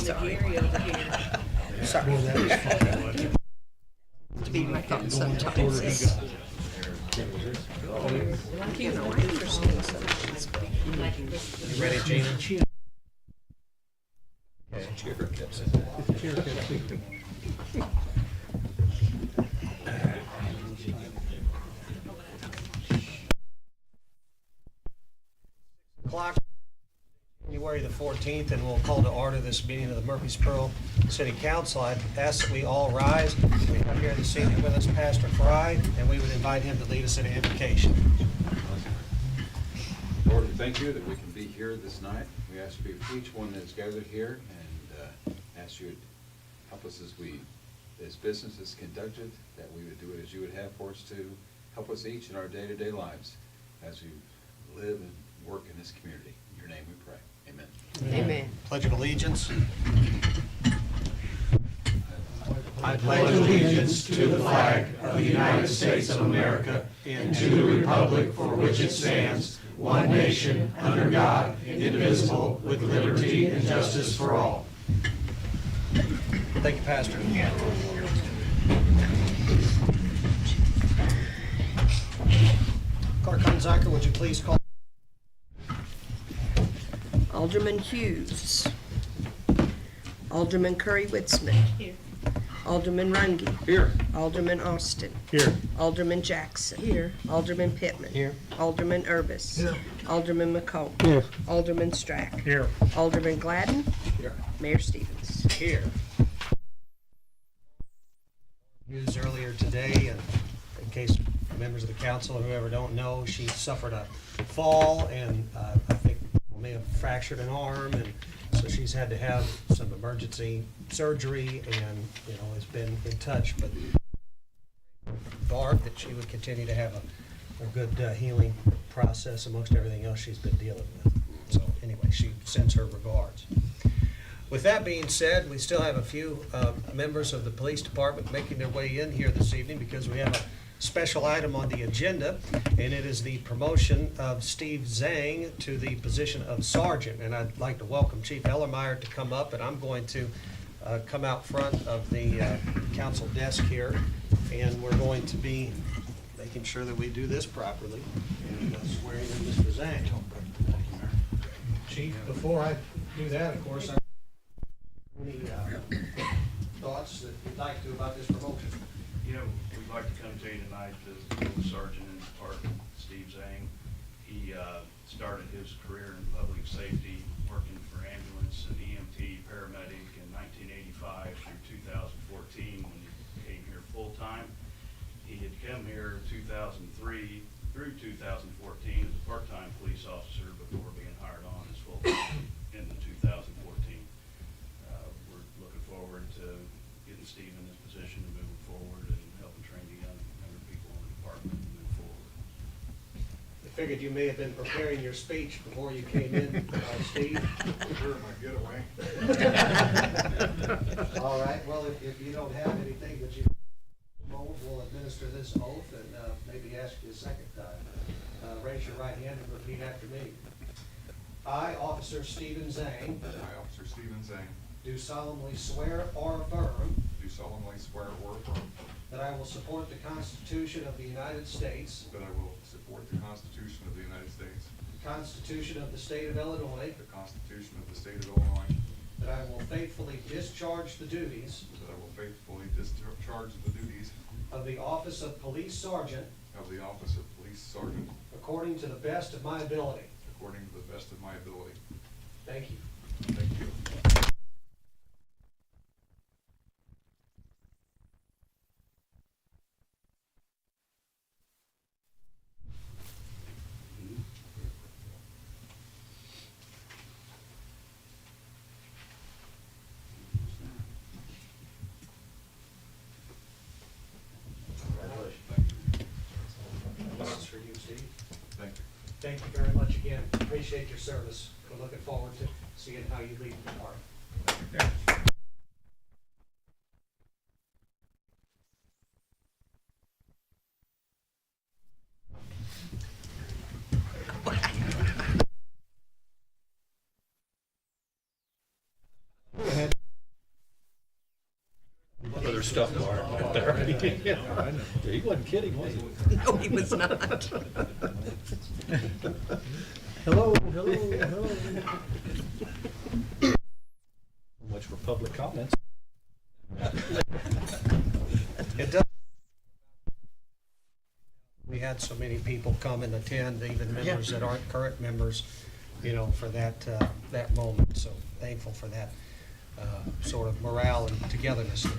Gary over here. Sorry. To be my thoughts sometimes. You know, I understand sometimes. You ready, Gina? Clock, January the 14th, and we'll call to order this meeting of the Murphysboro City Council. I ask that we all rise. We have here this evening with us Pastor Fry, and we would invite him to lead us in an invocation. Lord, we thank you that we can be here this night. We ask you for each one that's gathered here, and ask you to help us as business is conducted, that we would do it as you would have for us to. Help us each in our day-to-day lives as we live and work in this community. In your name we pray. Amen. Amen. Pledge of allegiance. I pledge allegiance to the flag of the United States of America and to the republic for which it stands, one nation, under God, indivisible, with liberty and justice for all. Thank you, Pastor. Clerk Hunziker, would you please call? Alderman Hughes. Alderman Curry-Witzman. Here. Alderman Runge. Here. Alderman Austin. Here. Alderman Jackson. Here. Alderman Pittman. Here. Alderman Urbis. Here. Alderman McComb. Here. Alderman Strack. Here. Alderman Gladden. Here. Mayor Stevens. Here. News earlier today, and in case members of the council or whoever don't know, she suffered a fall and I think may have fractured an arm, and so she's had to have some emergency surgery, and has been in touch, but Barb that she would continue to have a good healing process amongst everything else she's been dealing with. So anyway, she sends her regards. With that being said, we still have a few members of the police department making their way in here this evening because we have a special item on the agenda, and it is the promotion of Steve Zhang to the position of sergeant. And I'd like to welcome Chief Ellermeyer to come up, and I'm going to come out front of the council desk here, and we're going to be making sure that we do this properly and swearing in Mr. Zhang. Chief, before I do that, of course, any thoughts that you'd like to about this promotion? We'd like to come to you tonight to the sergeant in the department, Steve Zhang. He started his career in public safety, working for ambulance and EMT paramedic in 1985 through 2014 when he came here full-time. He had come here 2003 through 2014 as a part-time police officer before being hired on as full-time in 2014. We're looking forward to getting Steve in this position and moving forward and helping train the younger people in the department and move forward. I figured you may have been preparing your speech before you came in, Steve. Sure, my getaway. All right, well, if you don't have anything that you we'll administer this oath and maybe ask you a second time. Raise your right hand and repeat after me. I, Officer Stephen Zhang, I, Officer Stephen Zhang, do solemnly swear or affirm do solemnly swear or affirm that I will support the Constitution of the United States, that I will support the Constitution of the United States, the Constitution of the State of Illinois, the Constitution of the State of Illinois, that I will faithfully discharge the duties that I will faithfully discharge the duties of the office of Police Sergeant of the office of Police Sergeant according to the best of my ability. according to the best of my ability. Thank you. Thank you. This is for you, Steve. Thank you. Thank you very much again. Appreciate your service. We're looking forward to seeing how you lead the department. their stuff bar up there. Yeah, he wasn't kidding, was he? No, he was not. Hello, hello, hello. Much for public comments. It does. We had so many people come and attend, even members that aren't current members, you know, for that, that moment. So thankful for that sort of morale and togetherness there.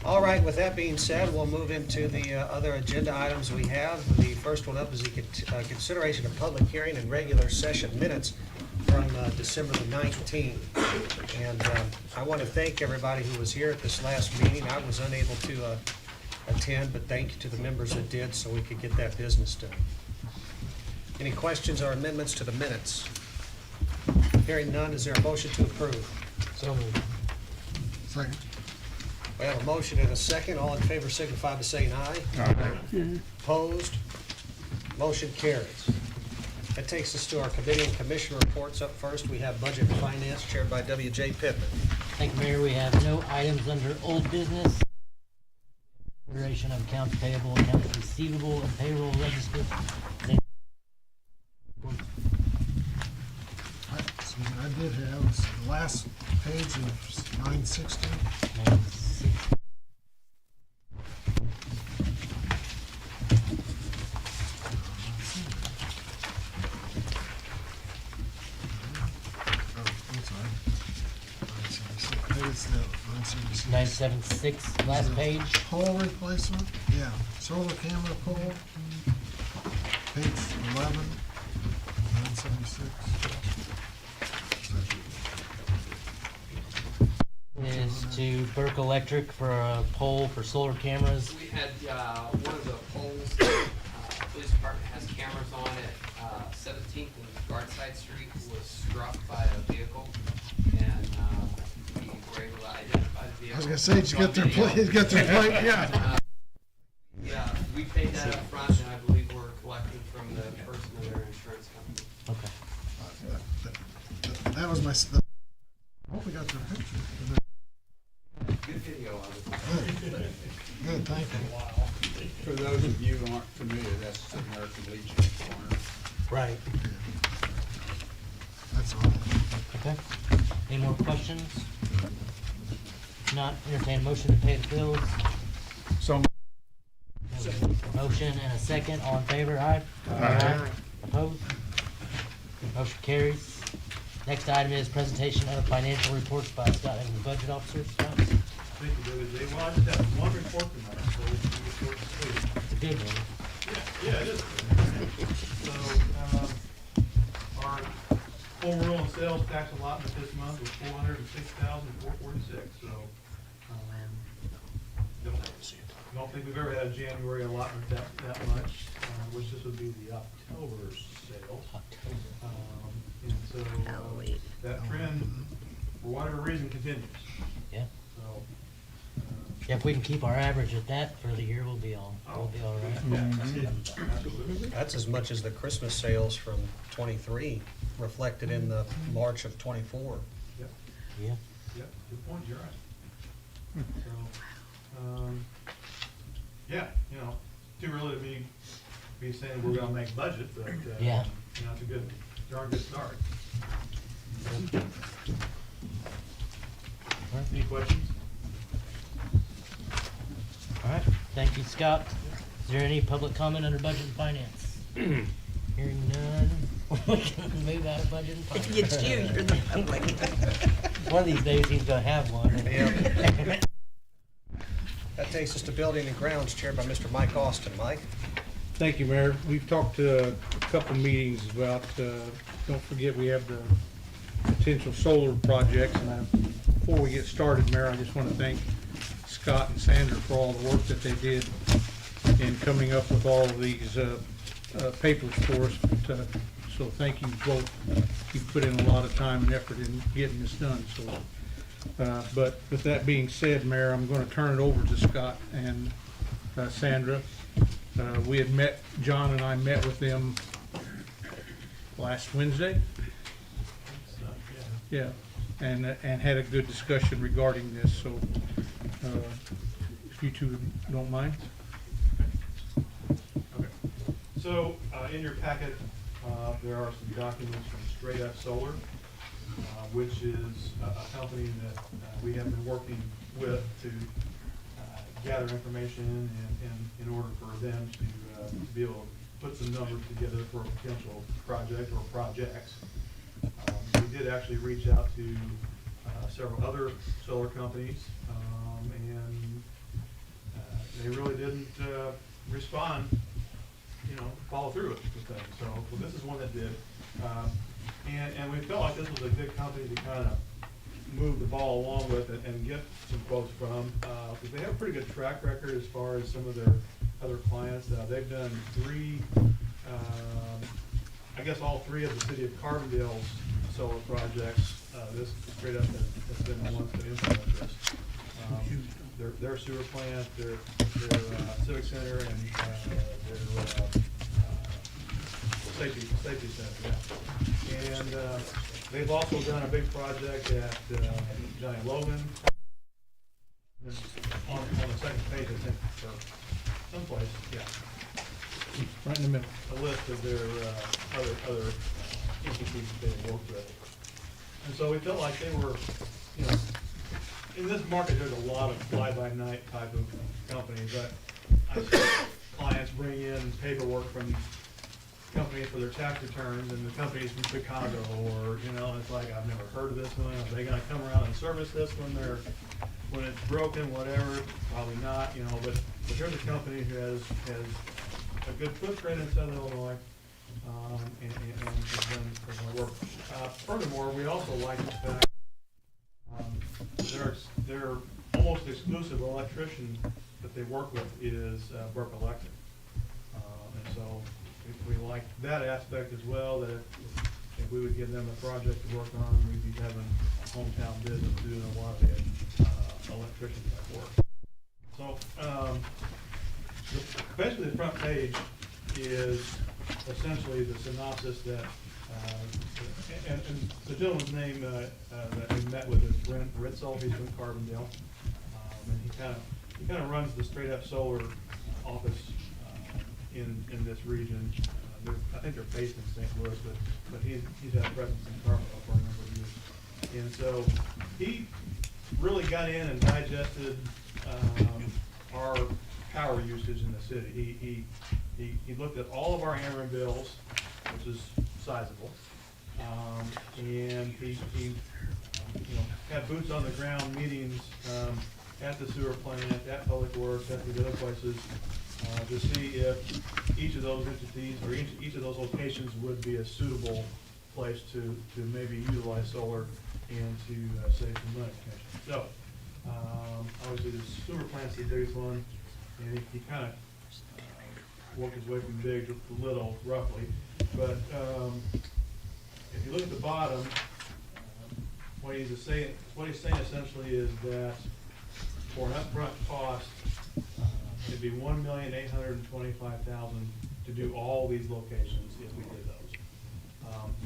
All right, with that being said, we'll move into the other agenda items we have. The first one up is the consideration of public hearing and regular session minutes from December the 19th. And I want to thank everybody who was here at this last meeting. I was unable to attend, but thank you to the members that did so we could get that business done. Any questions or amendments to the minutes? Hearing none, is there a motion to approve? So moved. Second. We have a motion and a second. All in favor signify by saying aye. Opposed? Motion carries. That takes us to our committee and commission reports. Up first, we have Budget and Finance chaired by W.J. Pittman. Thank you, Mayor. We have no items under old business. Consideration of accounts payable, accounts receivable, and payroll register. I did have the last page of 960. Oh, I'm sorry. 976. Maybe it's the 976. 976, last page. Pole replacement, yeah, solar camera pole, page 11, 976. Is to Burke Electric for a pole for solar cameras. We had, one of the poles, police department has cameras on it, 17th and Gardside Street was struck by a vehicle, and, we were able to identify the vehicle. I was gonna say, did you get their from plate, video. get their plate, yeah. Yeah, we paid that up front, and I believe we're collecting from the person of their insurance company. Okay. That was my, I hope we got their picture. Good video of it. Good, thank you. For those of you who aren't familiar, that's the American Legion corner. Right. That's all. Okay. Any more questions? If not, entertain a motion to pay the bills. So. Motion and a second. All in favor? Aye. Aye. Opposed? Motion carries. Next item is presentation of financial reports by Scott and the budget officer. Scott? Thank you, David. Well, I just have one report tonight, so we'll be short and sweet. It's a good one. Yeah, it is. So, our home rule and sales tax allotment this month was $406,446, so, don't think we've ever had a January allotment that much, which this would be the October sales. And so, Halloween. that trend, for whatever reason, continues, Yeah. so. Yeah, if we can keep our average at that for the year, we'll be all right. Absolutely. That's as much as the Christmas sales from '23 reflected in the March of '24. Yep. Yeah. Yep, good point, you're right. So, yeah, you know, too early to be saying we're gonna make budget, but, Yeah. you know, it's a good, darn good start. Any questions? All right, thank you, Scott. Is there any public comment under budget and finance? Hearing none, we can move out of budget and finance. It's you, you're the public. One of these days, he's gonna have one. Yeah. That takes us to Building and Grounds chaired by Mr. Mike Austin. Mike? Thank you, Mayor. We've talked a couple meetings about, don't forget, we have the potential solar projects. And before we get started, Mayor, I just want to thank Scott and Sandra for all the work that they did in coming up with all of these papers for us. But, so thank you both. You've put in a lot of time and effort in getting this done. So, but with that being said, Mayor, I'm going to turn it over to Scott and Sandra. We had met, John and I met with them last Wednesday. Yeah, and had a good discussion regarding this. So if you two don't mind. Okay. So, in your packet, there are some documents from Straight Up Solar, which is a company that we have been working with to gather information and in order for them to be able to put some numbers together for a potential project or projects. We did actually reach out to several other solar companies, and they really didn't respond, follow through with things. So this is one that did. And we felt like this was a good company to kind of move the ball along with and get some quotes from, because they have a pretty good track record as far as some of their other clients. They've done I guess all three of the city of Carbondale's solar projects. This Straight Up has been the ones that implement this. Their sewer plant, their civic center, and their safety center, yeah. And they've also done a big project at Johnny Logan. On the second page, I think, or someplace, yeah. Right in the middle. A list of their other entities that they work with. And so we felt like they were, in this market, there's a lot of fly-by-night type of companies. I see clients bring in paperwork from companies for their tax returns, and the companies from Chicago, or, it's like, I've never heard of this one. Are they gonna come around and service this when it's broken, whatever? Probably not, but here's a company who has a good footprint in Southern Illinois, and has done work. Furthermore, we also like the fact their almost exclusive electrician that they work with is Burke Electric. And so we like that aspect as well, that if we would give them a project to work on, we'd be having a hometown business doing a lot of the electrician type work. So basically the front page is essentially the synopsis that, and the gentleman's name that we met with is Brent Ritzel. He's from Carbondale, and he kind of runs the Straight Up Solar office in this region. I think they're based in St. Louis, but he's had a presence in Carbondale for a number of years, and so he really got in and digested our power usage in the city. He looked at all of our Ameren bills, which is sizable, and he had boots on the ground meetings at the sewer plant, at Public Works, at the other places, to see if each of those entities or each of those locations would be a suitable place to maybe utilize solar and to save some money. So obviously the sewer plant's the biggest one, and he kind of worked his way from big to little, roughly. But if you look at the bottom, what he's saying essentially is that for an upfront cost, it'd be $1,825,000 to do all these locations if we did those.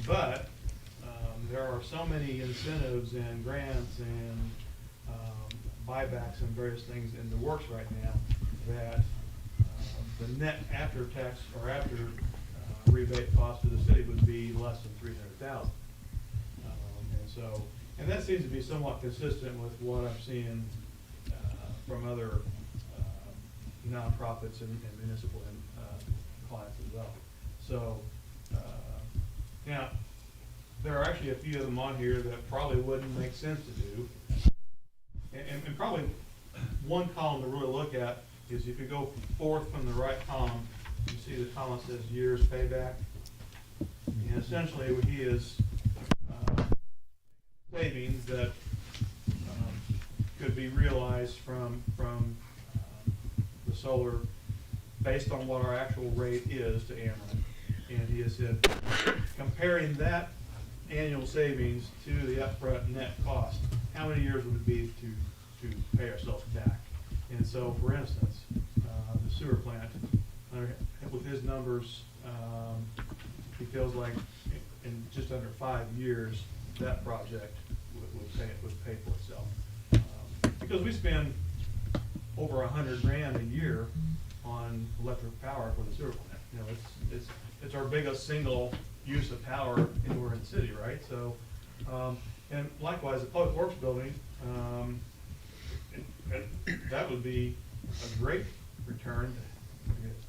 But there are so many incentives and grants and buybacks and various things in the works right now that the net after tax or after rebate cost to the city would be less than $300,000. And that seems to be somewhat consistent with what I'm seeing from other nonprofits and municipal clients as well. So now there are actually a few of them on here that probably wouldn't make sense to do. And probably one column to really look at is if you go fourth from the right column, you see the column that says years payback. And essentially he is savings that could be realized from the solar based on what our actual rate is to Ameren. And he has said, comparing that annual savings to the upfront net cost, how many years would it be to pay ourselves back? And so, for instance, the sewer plant, with his numbers, he feels like in just under 5 years, that project would pay for itself. Because we spend over $100,000 a year on electric power for the sewer plant. You know, it's our biggest single use of power anywhere in the city, right? So, and likewise, the Public Works building, and that would be a great return,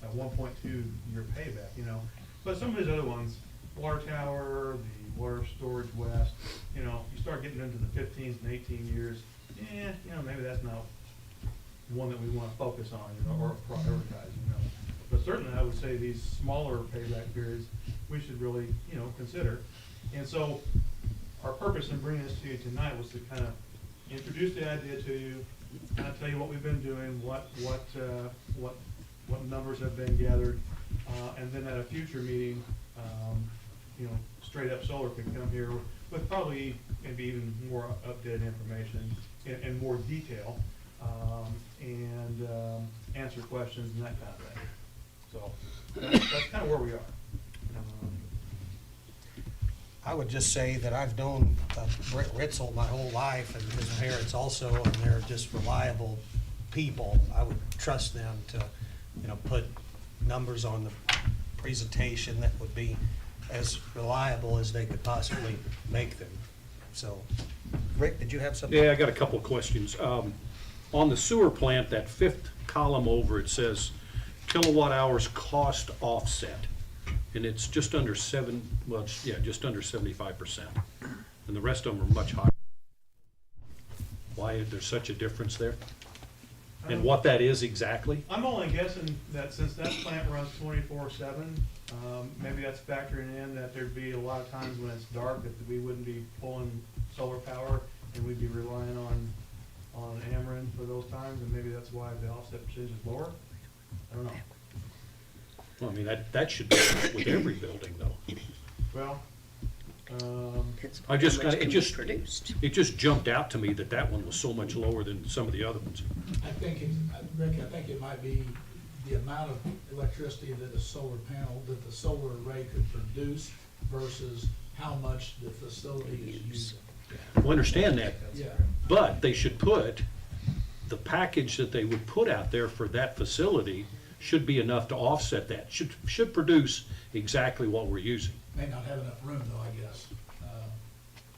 a 1.2 year payback, you know. But some of these other ones, water tower, the water storage west, you know, you start getting into the 15s and 18 years, you know, maybe that's not one that we want to focus on, you know, or prioritize, you know. But certainly I would say these smaller payback periods, we should really, you know, consider. And so our purpose in bringing this to you tonight was to kind of introduce the idea to you, kind of tell you what we've been doing, what numbers have been gathered, and then at a future meeting, you know, Straight Up Solar can come here with probably maybe even more updated information and more detail, and answer questions and that kind of thing. So that's kind of where we are. I would just say that I've known Britt Ritzel my whole life, and his parents also, and they're just reliable people. I would trust them to, you know, put numbers on the presentation that would be as reliable as they could possibly make them. So, Rick, did you have something? Yeah, I got a couple of questions. On the sewer plant, that fifth column over, it says kilowatt hours cost offset. And it's just under just under 75%. And the rest of them are much higher. Why is there such a difference there? And what that is exactly? I'm only guessing that since that plant runs 24/7, maybe that's factoring in that there'd be a lot of times when it's dark that we wouldn't be pulling solar power and we'd be relying on Ameren for those times, and maybe that's why the offset percentage is lower. I don't know. Well, I mean, that should be with every building though. Well, I just, How much it can be just, produced. it just jumped out to me that one was so much lower than some of the other ones. I think Rick, I think it might be the amount of electricity that a solar panel, that the solar array could produce versus how much the facility is using. I understand that, Yeah. but they should put, the package that they would put out there for that facility should be enough to offset that, should produce exactly what we're using. May not have enough room though, I guess.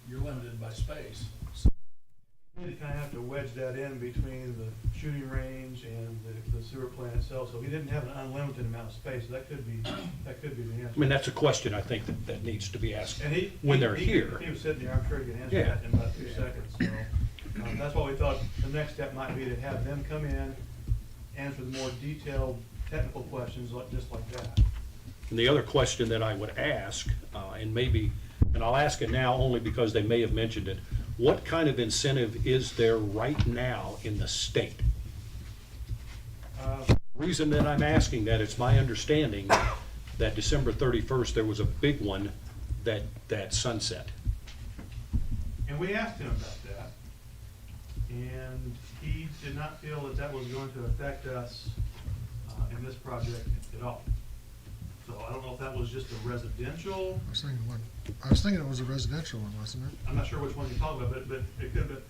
You're limited by space. you kind of have to wedge that in between the shooting range and the sewer plant itself. So we didn't have an unlimited amount of space. That could be the answer. I mean, that's a question I think that needs to be asked And when they're here. If he was sitting there, I'm sure he could answer Yeah. that in about 2 seconds. So that's why we thought the next step might be to have them come in, answer the more detailed technical questions just like that. And the other question that I would ask, and I'll ask it now only because they may have mentioned it, what kind of incentive is there right now in the state? Reason that I'm asking that, it's my understanding that December 31st, there was a big one that sunset. And we asked him about that, and he did not feel that that was going to affect us in this project at all. So I don't know if that was just a residential, I was thinking it was a residential one, wasn't it? I'm not sure which one you're talking about, but it could have been,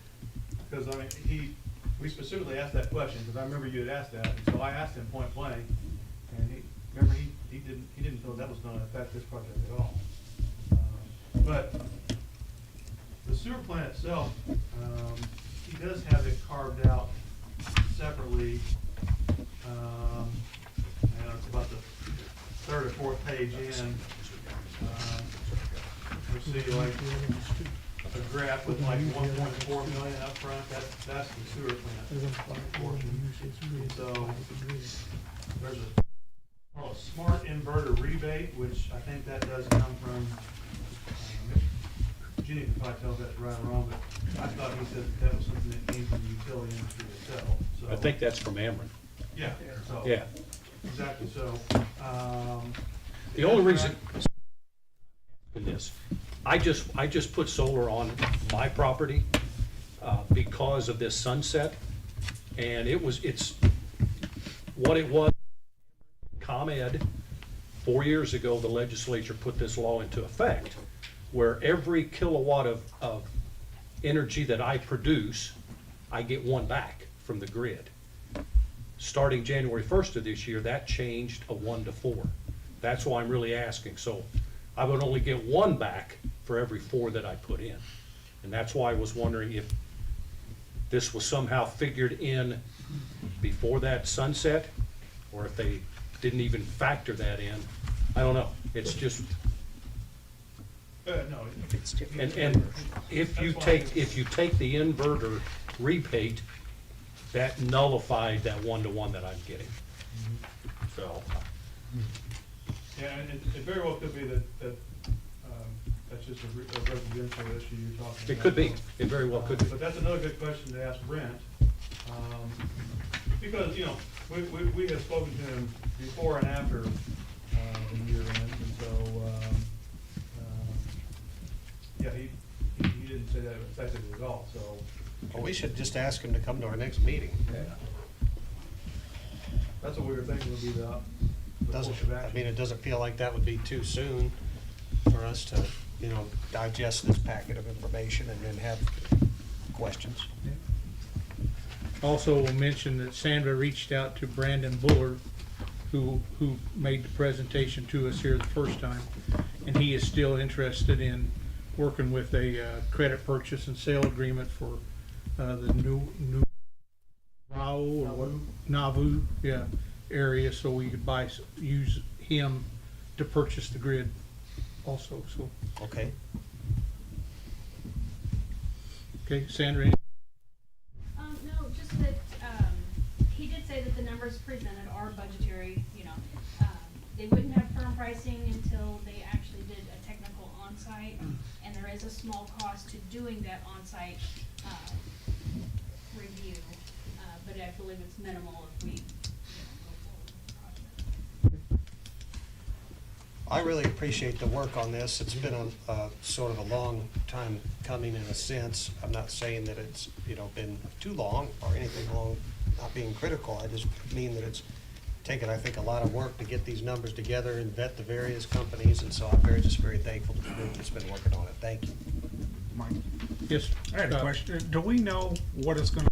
because I mean, we specifically asked that question, because I remember you had asked that, and so I asked him point blank, and he didn't feel that was gonna affect this project at all. But the sewer plant itself, he does have it carved out separately, and it's about the third or fourth page in. You'll see like a graph with like 1.4 million up front, that's the sewer plant portion. So there's a smart inverter rebate, which I think that does come from, Jenny can probably tell if that's right or wrong, but I thought he said that was something that came from the utility industry itself, so. I think that's from Ameren. Yeah, so. Yeah. Exactly, so, The only reason in this, I just put solar on my property because of this sunset, and it's what it was. ComEd, 4 years ago, the legislature put this law into effect, where every kilowatt of energy that I produce, I get one back from the grid. starting January 1st of this year, that changed a 1 to 4. That's why I'm really asking. So I would only get 1 back for every 4 that I put in. And that's why I was wondering if this was somehow figured in before that sunset, or if they didn't even factor that in. I don't know. It's just, No, and if you take the inverter rebate, that nullified that 1-to-1 that I'm getting. So, yeah, and it very well could be that that's just a residential issue you're talking about. it could be, it very well could be. But that's another good question to ask Brent, because, you know, we have spoken to him before and after the year end, and so, yeah, he didn't say that affected it at all, so. Well, we should just ask him to come to our next meeting. That's what we were thinking would be the Doesn't, course of I action. mean, it doesn't feel like that would be too soon for us to, you know, digest this packet of information and then have questions. Also, we'll mention that Sandra reached out to Brandon Bullard, who made the presentation to us here the first time, and he is still interested in working with a credit purchase and sale agreement for the new Nauvoo, yeah, area, so we could use him to purchase the grid also. So, Okay. okay, Sandra. Any- No, just that, he did say that the numbers presented are budgetary, you know. They wouldn't have firm pricing until they actually did a technical on-site, and there is a small cost to doing that on-site, review, but I believe it's minimal if we, you know, go forward with the project. I really appreciate the work on this. It's been a sort of a long time coming in a sense. I'm not saying that it's, you know, been too long or anything along, not being critical. I just mean that it's taken, I think, a lot of work to get these numbers together and vet the various companies, and so I'm just very thankful to the group that's been working on it. Thank you. Mike, Yes. I had a Scott. question. Do we know what it's gonna?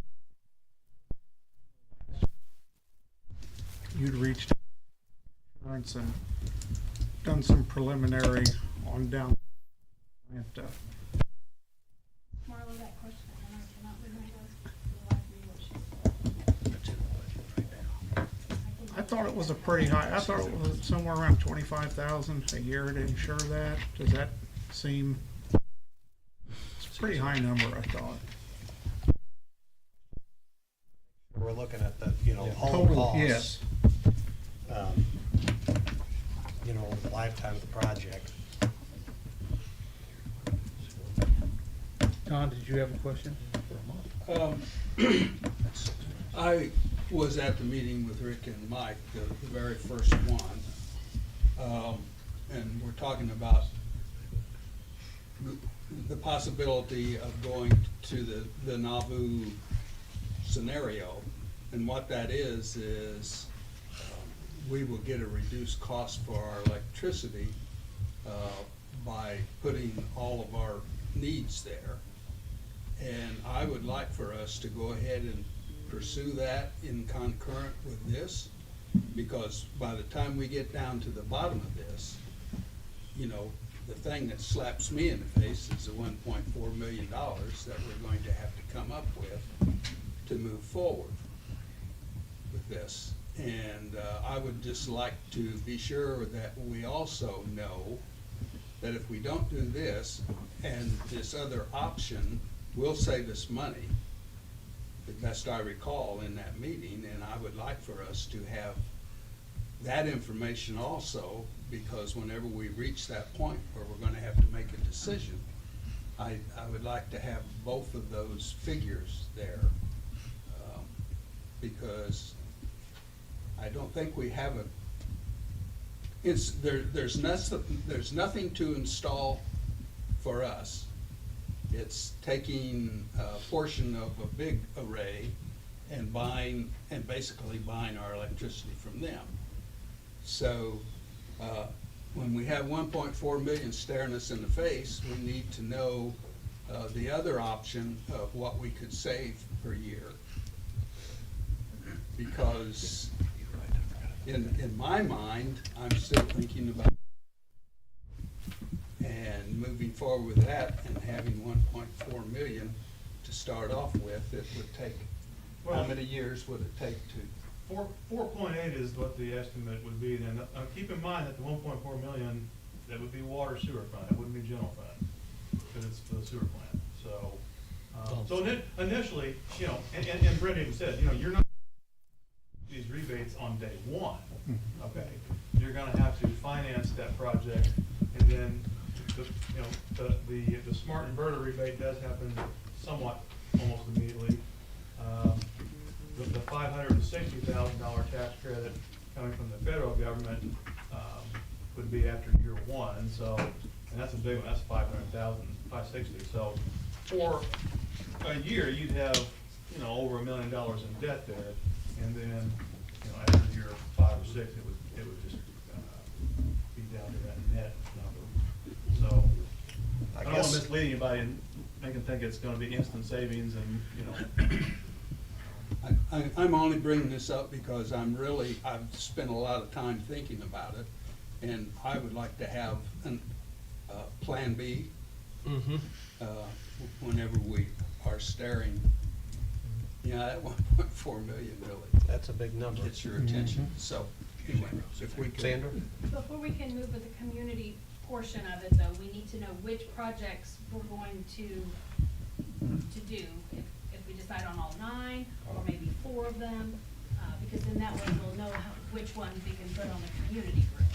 You'd reached insurance and done some preliminary on down. And, Marla, that question, and I cannot remember the last name, what she said. I thought it was a pretty high, I thought it was somewhere around 25,000 a year to insure that. Does that seem? It's a pretty high number, I thought. We're looking at the, you know, whole Total, costs. yes. You know, over the lifetime of the project. Don, did you have a question? I was at the meeting with Rick and Mike, the very first one. And we're talking about the possibility of going to the Nauvoo scenario. And what that is we will get a reduced cost for our electricity by putting all of our needs there. And I would like for us to go ahead and pursue that in concurrent with this, because by the time we get down to the bottom of this, you know, the thing that slaps me in the face is the $1.4 million that we're going to have to come up with to move forward with this. And I would just like to be sure that we also know that if we don't do this, and this other option will save us money, the best I recall in that meeting, and I would like for us to have that information also, because whenever we reach that point where we're gonna have to make a decision, I would like to have both of those figures there, because I don't think we have there's nothing to install for us. It's taking a portion of a big array and basically buying our electricity from them. So, when we have 1.4 million staring us in the face, we need to know, the other option of what we could save per year. because in my mind, I'm still thinking about and moving forward with that and having 1.4 million to start off with. It would take, how Well- many years would it take to? 4.8 is what the estimate would be. Then, keep in mind that the 1.4 million, that would be water sewer fund, it wouldn't be general fund, because it's for the sewer plant. So initially, you know, and Brent even said, you know, you're not these rebates on day one, okay? You're gonna have to finance that project, and then, you know, the smart inverter rebate does happen somewhat, almost immediately. The $560,000 tax credit coming from the federal government, would be after year one, so, and that's a big one, that's 500,000, 560. So for a year, you'd have, you know, over $1 million in debt there, and then, you know, after year 5 or 6, it would just, be down to that net number. So, I don't want to mislead anybody and make them think it's gonna be instant savings and, you know. I'm only bringing this up because I've spent a lot of time thinking about it, and I would like to have an, Plan B. Whenever we are staring, yeah, that 1.4 million really That's a big number. gets your attention, so, anyway, if we could. Sandra? Before we can move with the community portion of it, though, we need to know which projects we're going to do. If we decide on all 9, or maybe 4 of them, because then that way we'll know which ones we can put on the community group.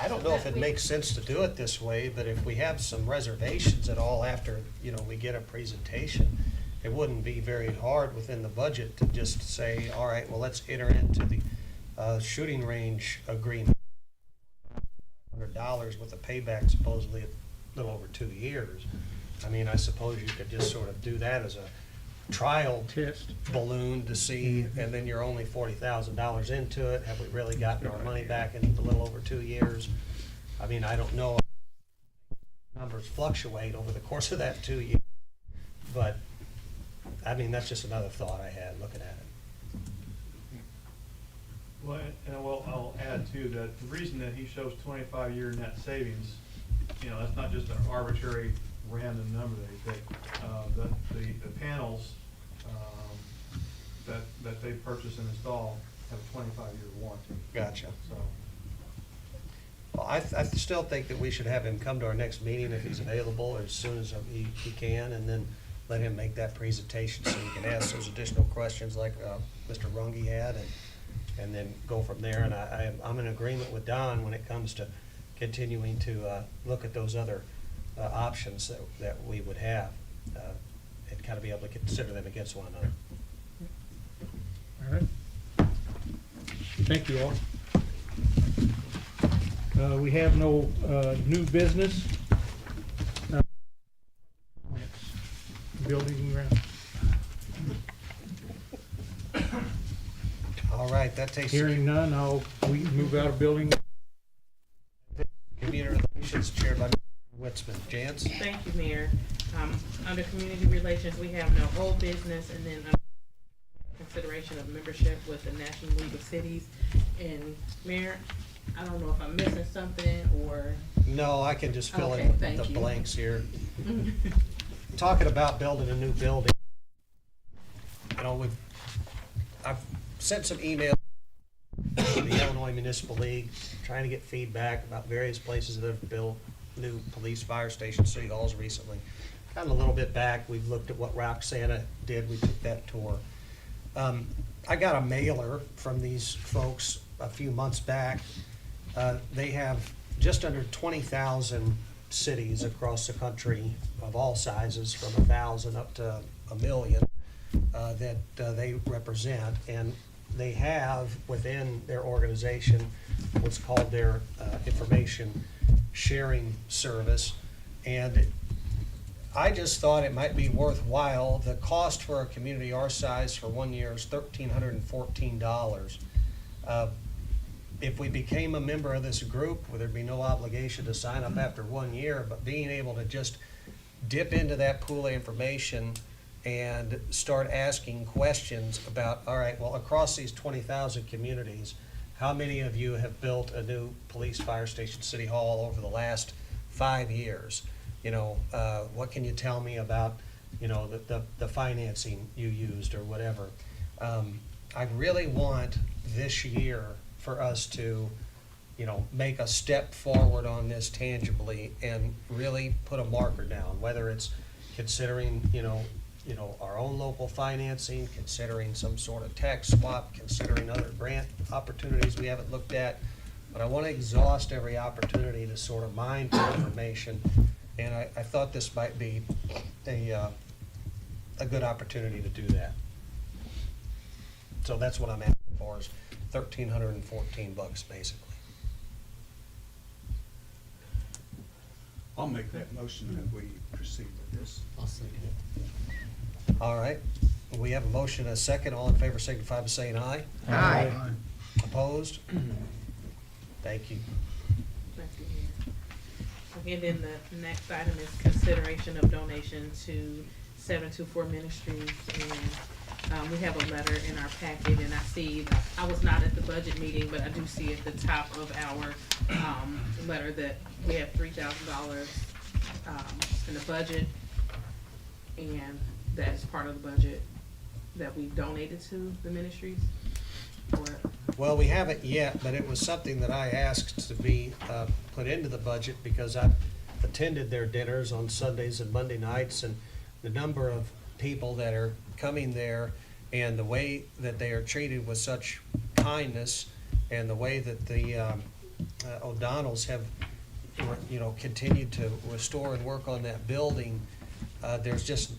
I don't know if it makes sense to do it this way, but if we have some reservations at all after, you know, we get a presentation, it wouldn't be very hard within the budget to just say, all right, well, let's enter into the shooting range agreement. $100 with a payback supposedly a little over 2 years. I mean, I suppose you could just sort of do that as a trial Test. balloon to see, and then you're only $40,000 into it. Have we really gotten our money back in a little over 2 years? I mean, I don't know. Numbers fluctuate over the course of that 2 years. But, I mean, that's just another thought I had looking at it. Well, and I'll add too, that the reason that he shows 25-year net savings, you know, that's not just an arbitrary random number that he picked. The panels, that they purchase and install have a 25-year warranty. Gotcha. So, Well, I still think that we should have him come to our next meeting if he's available, or as soon as he can, and then let him make that presentation so he can ask those additional questions like Mr. Runge had, and then go from there. And I'm in agreement with Don when it comes to continuing to look at those other options that we would have, and kind of be able to consider them against one another. All right. Thank you all. We have no new business. Building and ground. All right, that takes Hearing none, we move out of building. community relations chaired by Mr. Witzman. Jance? Thank you, Mayor. Under community relations, we have no old business, and then under consideration of membership with the National League of Cities. And Mayor, I don't know if I'm missing something or. No, I can just fill Okay, in thank the you. blanks here. Talking about building a new building, you know, I've sent some emails to the Illinois Municipal League, trying to get feedback about various places that have built new police, fire stations, city halls recently. Gotten a little bit back. We've looked at what Roxana did. We took that tour. I got a mailer from these folks a few months back. They have just under 20,000 cities across the country of all sizes, from 1,000 up to 1 million, that they represent. And they have within their organization what's called their information sharing service. And I just thought it might be worthwhile. The cost for a community our size for 1 year is $1,314. If we became a member of this group, there'd be no obligation to sign up after 1 year, but being able to just dip into that pool of information and start asking questions about, all right, well, across these 20,000 communities, how many of you have built a new police, fire station, city hall over the last 5 years? You know, what can you tell me about, you know, the financing you used or whatever? I really want this year for us to, you know, make a step forward on this tangibly and really put a marker down, whether it's considering, you know, our own local financing, considering some sort of tax swap, considering other grant opportunities we haven't looked at. But I want to exhaust every opportunity to sort of mine for information, and I thought this might be a good opportunity to do that. So that's what I'm asking for, is $1,314 basically. I'll make that motion that we proceed with this. I'll second it. All right, we have a motion and a second. All in favor signify by saying aye. Aye. Opposed? Thank you. Thank you, Mayor. Okay, then the next item is consideration of donation to 724 Ministries, and we have a letter in our packet, and I see, I was not at the budget meeting, but I do see at the top of our letter that we have $3,000 in the budget, and that is part of the budget that we donated to the ministries. Or Well, we haven't yet, but it was something that I asked to be put into the budget because I've attended their dinners on Sundays and Monday nights, and the number of people that are coming there and the way that they are treated with such kindness, and the way that the O'Donnells have, you know, continued to restore and work on that building. There's just,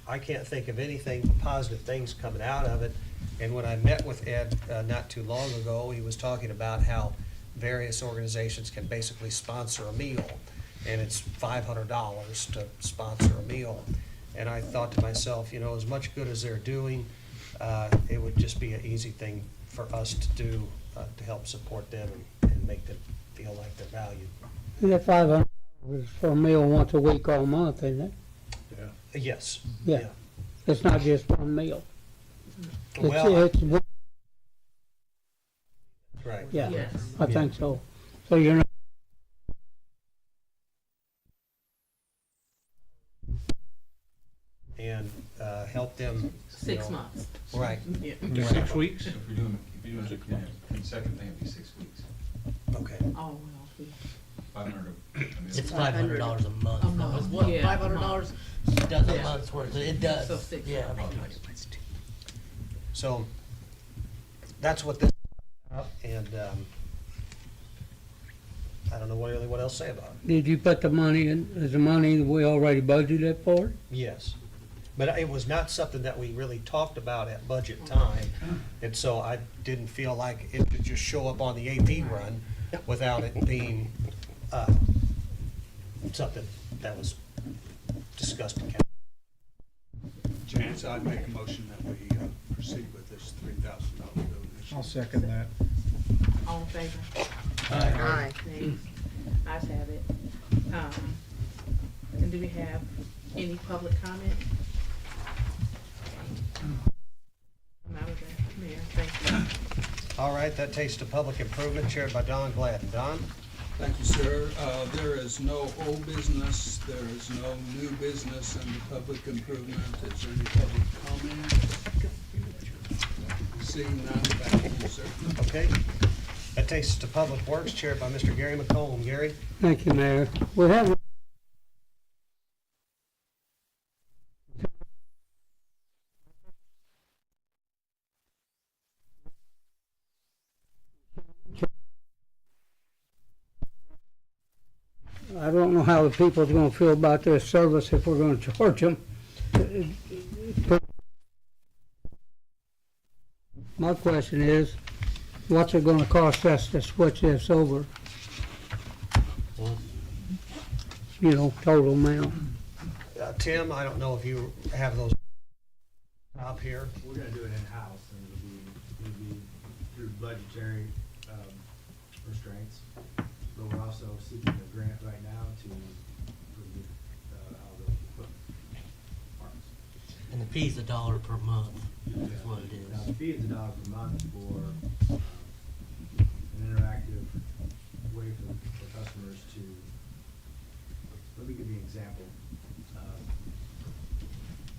I can't think of anything but positive things coming out of it. And when I met with Ed not too long ago, he was talking about how various organizations can basically sponsor a meal, and it's $500 to sponsor a meal. And I thought to myself, you know, as much good as they're doing, it would just be an easy thing for us to do to help support them and make them feel like they're valued. That 500 was for a meal once a week all month, isn't it? Yes. Yeah. It's not just one meal. Well, It's right. yeah, Yes. I think so. So you're not. And help them. you 6 know, months. Right. Yeah. 6 weeks? If you're doing the second thing, it'd be 6 weeks. Okay. Oh, well. 500. It's $500 a month. A month, It's what, yeah. $500 does a Yeah. month's worth. It does. So 6 Yeah. months. So that's what this is about, and I don't know really what else to say about it. Did you put the money in? Is the money that we already budgeted for it? Yes, but it was not something that we really talked about at budget time, and so I didn't feel like it could just show up on the AP run without it being something that was discussed in council. Chance, I'd make a motion that we proceed with this $3,000 donation. I'll second that. All in favor? Aye. Nays? Ayes have it. And do we have any public comment? I'm out of there, Mayor, thank you. All right, that takes to public improvement, chaired by Don Gladden. Don? Thank you, sir. There is no old business, there is no new business under public improvement. Is there any public comment? Seeing none, back to you, sir. Okay. That takes us to Public Works, chaired by Mr. Gary McComb. Gary? Thank you, Mayor. We have. I don't know how the people are gonna feel about this service if we're gonna charge them. My question is, what's it gonna cost us to switch this over? You know, total amount. Tim, I don't know if you have those up here. We're gonna do it in-house, and it'll be through budgetary restraints, but we're also seeking a grant right now to, for the, all the equipment parts. fee's $1 per month, that's what it Now, is. the fee is $1 per month for an interactive way for customers to, let me give you an example.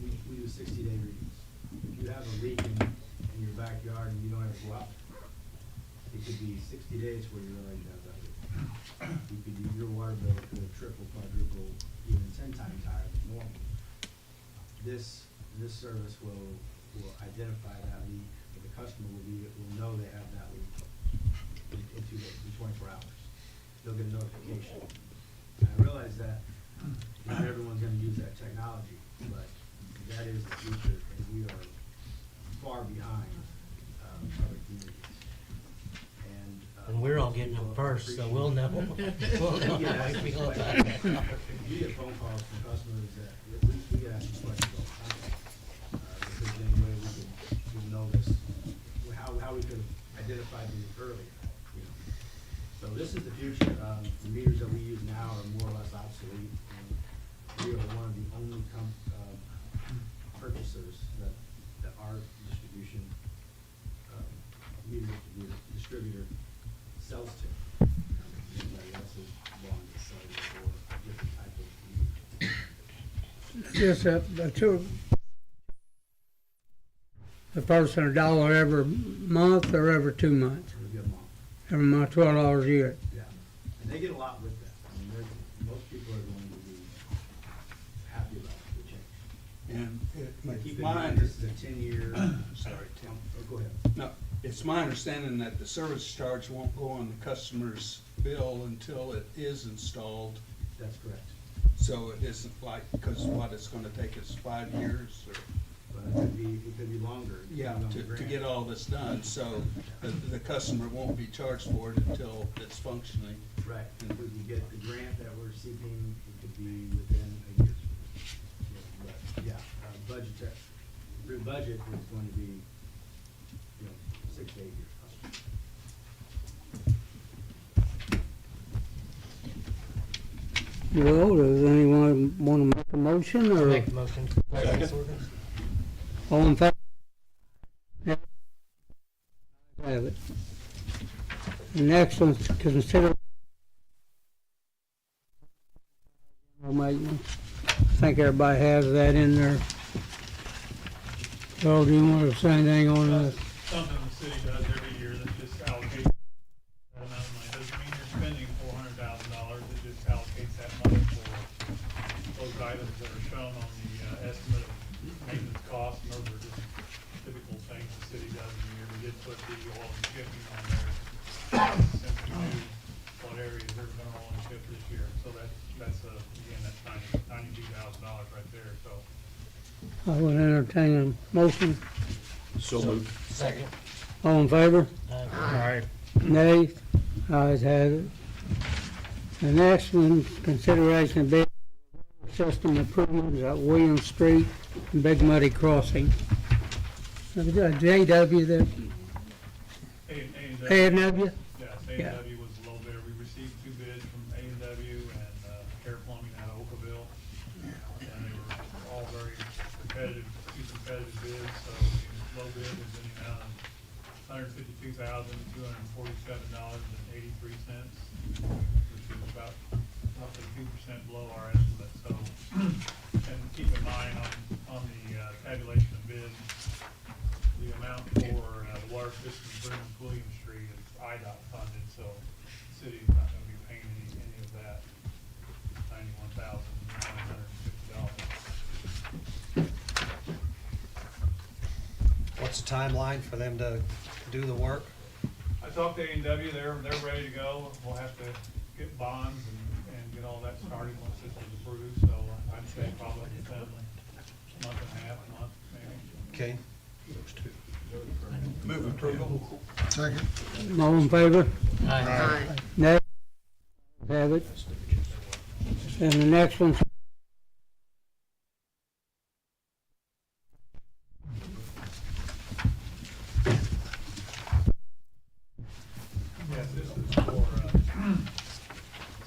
We do 60-day readings. If you have a leak in your backyard and you don't have to go out, it could be 60 days where you realize you have that leak. You could, your water bill could triple, quadruple, even 10 times higher than normal. This service will identify that leak, but the customer will know they have that leak in 2 days, in 24 hours. They'll get a notification. And I realize that not everyone's gonna use that technology, but that is the future, and we are far behind other communities. And we're all getting them first, so we'll know. We'll know how we feel about it. You get phone calls from customers that, we get asked questions all the time. If there's any way we can know this, how we could identify these earlier, you know. So this is the future. The meters that we use now are more or less obsolete. We are one of the only purchasers that our distribution, meter distributor sells to. Everybody else is willing to sell for a different type of meter. Just a person $1 every month or every 2 months? Every good month. Every month, $12 a year. Yeah, and they get a lot with that. I mean, most people are going to be happy about the change. And But it's keep in my mind, this is a 10-year. Sorry, Tim. Oh, go ahead. No, it's my understanding that the service charge won't go on the customer's bill until it is installed. That's correct. So it isn't like, because what, it's gonna take us 5 years or? But it could be longer. Yeah, depending on the to grant. get all this done, so the customer won't be charged for it until it's functioning. Right, and if we get the grant that we're seeking, it could be within a year. But, yeah, your budget is going to be, 6 to 8 years. Well, does anyone want to make a motion or? Make the motion. All in favor? Have it. The next one's to consider. Maintenance. I think everybody has that in there. Well, do you want to say anything on this? Something the city does every year that just allocates that amount of money. Doesn't mean you're spending $400,000, it just allocates that money for those items that are shown on the estimate of maintenance costs, and those are just typical things the city does every year. We did put the oil and shipping on there, since we knew what areas they were gonna oil and ship this year. So that's again, that's $92,000 right there, so. I would entertain a motion. So moved. Second. All in favor? Aye. Nay? Ayes have it. The next one, consideration of bid system improvements at William Street and Big Muddy Crossing. JW there, A&W? Yes, A&W was a low bidder. We received 2 bids from A&W and Air Plumbing out of Oakville. And they were all very competitive, 2 competitive bids, so the low bid was in the amount of $152,247.83, which is about roughly 2% below our estimate. So, and keep in mind on the tabulation of bids, the amount for the water system improvement William Street is IDOT funded, so the city's not gonna be paying any of that, $91,950. What's the timeline for them to do the work? I talked to A&W, they're ready to go. We'll have to get bonds and get all that started once this is approved, so I'd say probably within a month and a half, a month maybe. Okay. Move approval. Second. All in favor? Aye. Nay? Have it. And the next one, Yes, this is for,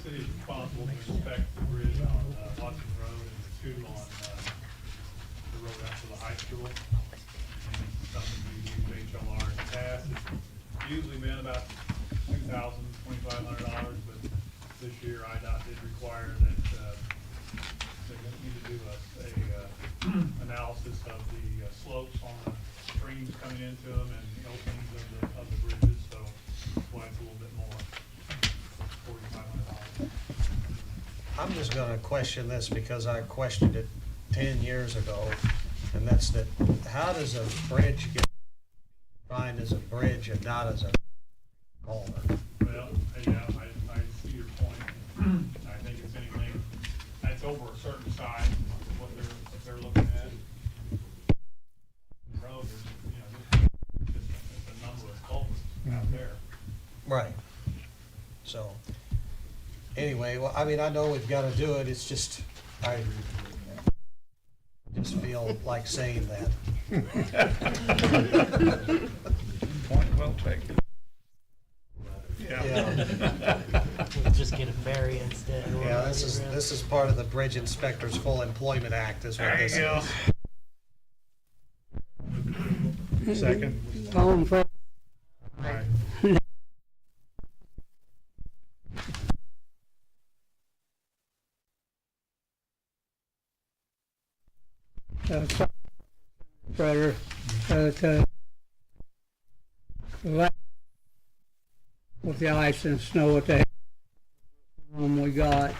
city's responsible to inspect the bridge on Watson Road and the 2 on the road up to the high school. analysis of the slopes on the streams coming into them and the openings of the bridges, so that's why it's a little bit more, $4,500. I'm just gonna question this because I questioned it 10 years ago, and that's that, how does a bridge get defined as a bridge and not as a culvert? Well, yeah, I see your point. I think it's anything, that's over a certain size, what they're looking at. The road, there's, just a number of culverts out there. Right. So, anyway, well, I mean, I know we've gotta do it, it's just, I just feel like saying that. Point well taken. Yeah. We'll just get a ferry instead. Yeah, this is part of the Bridge Inspector's Full Employment Act is what this is. Second. All in favor? Spreader, with the ice and snow at the one we got,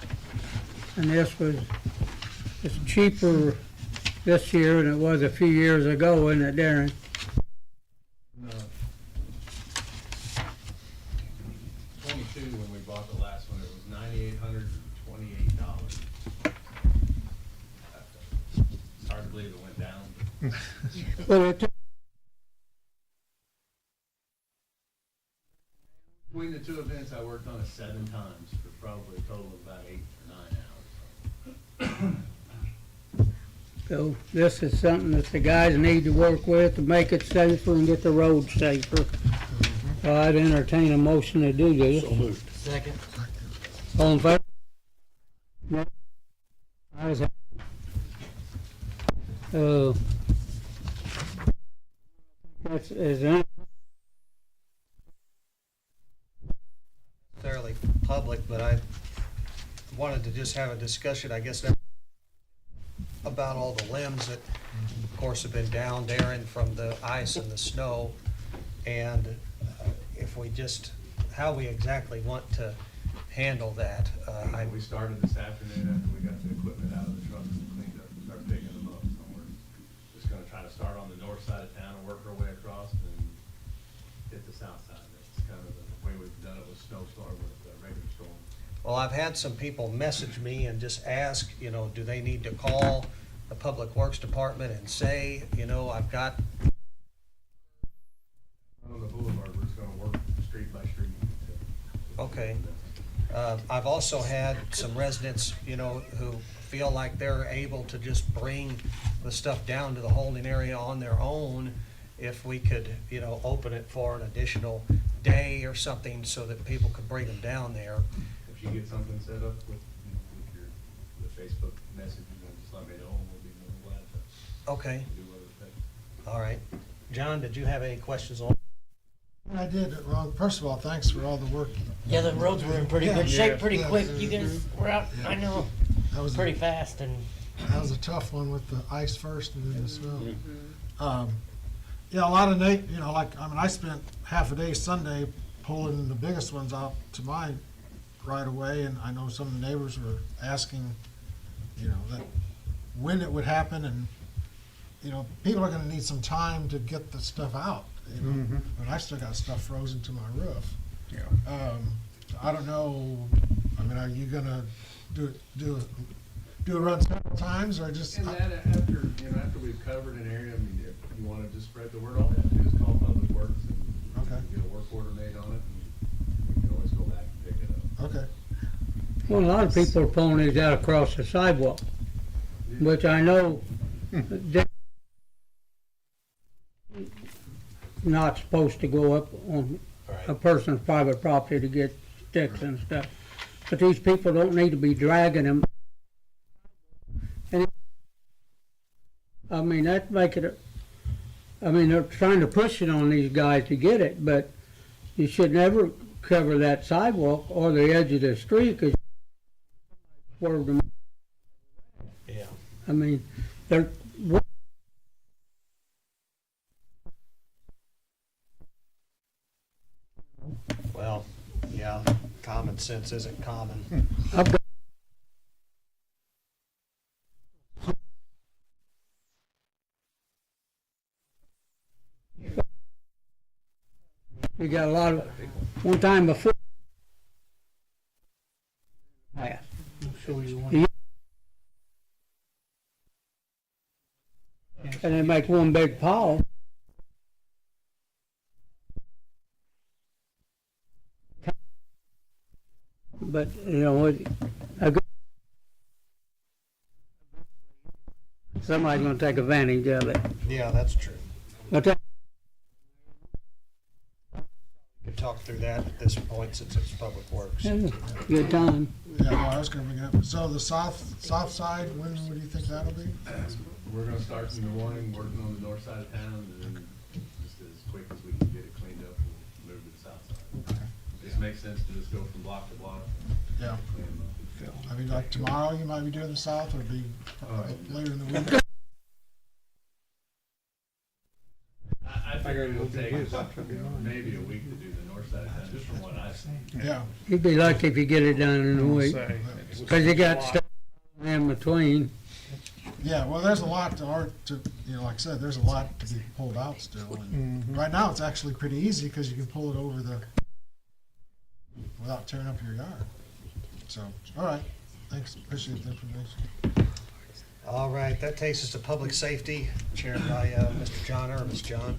and it's cheaper this year than it was a few years ago, isn't it, Darren? No. 22, when we bought the last one, it was $9,828. It's hard to believe it went down. Well, it took Between the two events, I worked on it 7 times for probably a total of about 8 or 9 hours. So this is something that the guys need to work with to make it safer and get the roads safer. So I'd entertain a motion to do this. So moved. Second. All in favor? No? Ayes have it. Is there Fairly public, but I wanted to just have a discussion, I guess, about all the limbs that, of course, have been down, Darren, from the ice and the snow, and if we just, how we exactly want to handle that. We started this afternoon after we got the equipment out of the trucks and cleaned up and started picking them up. So we're just gonna try to start on the north side of town and work our way across and hit the south side. That's kind of the way we've done it with snowstorm, with regular storm. Well, I've had some people message me and just ask, do they need to call the Public Works Department and say, I've got. On the boulevard, we're just gonna work street by street. Okay. I've also had some residents, who feel like they're able to just bring the stuff down to the holding area on their own if we could, open it for an additional day or something so that people could bring them down there. If you get something set up with the Facebook messages, then just let me know and we'll be more than glad to Okay, do what it takes. all right. John, did you have any questions on? I did, well, first of all, thanks for all the work. Yeah, the roads were in pretty good shape, pretty quick. You guys were out, I know, That was, pretty fast and. that was a tough one with the ice first and then the snow. Yeah, a lot of I spent half a day Sunday pulling the biggest ones out to my right away, and I know some of the neighbors were asking, that when it would happen, and, people are gonna need some time to get the stuff out, and I still got stuff frozen to my roof. Yeah. I don't know, are you gonna do a run several times, or just? And that after we've covered an area, if you wanna just spread the word, all they have to do is call Public Works and Okay. get a work order made on it, and we can always go back and pick it up. Okay. Well, a lot of people are pulling these out across the sidewalk, which I know they're not supposed to go up on a person's private property to get sticks and stuff. But these people don't need to be dragging them. And that make it, they're trying to push it on these guys to get it, but you should never cover that sidewalk or the edge of the street, because swerve them. Yeah. They're common sense isn't common. I've got we got a lot of, one time before. I'll show you one. Yeah. And they make one big pile. But, you know, somebody's gonna take advantage of it. Yeah, that's true. But that, We could talk through that at this point since it's public works. good time. Yeah, well, I was gonna bring it up. So the south side, when do you think that'll be? We're gonna start in the morning, working on the north side of town, and then just as quick as we can get it cleaned up, we'll move to the south side. This makes sense to just go from block to block. Yeah. Clean them up. I mean, like tomorrow, you might be doing the south, or be later in the week. I figure it will take maybe a week to do the north side of town, just from what I've seen. Yeah. You'd be lucky if you get it done in a week, cause you got stuff in between. Yeah, well, there's a lot to, you know, like I said, there's a lot to be pulled out still. And right now, it's actually pretty easy because you can pull it over without tearing up your yard. So, all right, thanks, appreciate the information. All right, that takes us to public safety, chaired by Mr. John or Ms. John.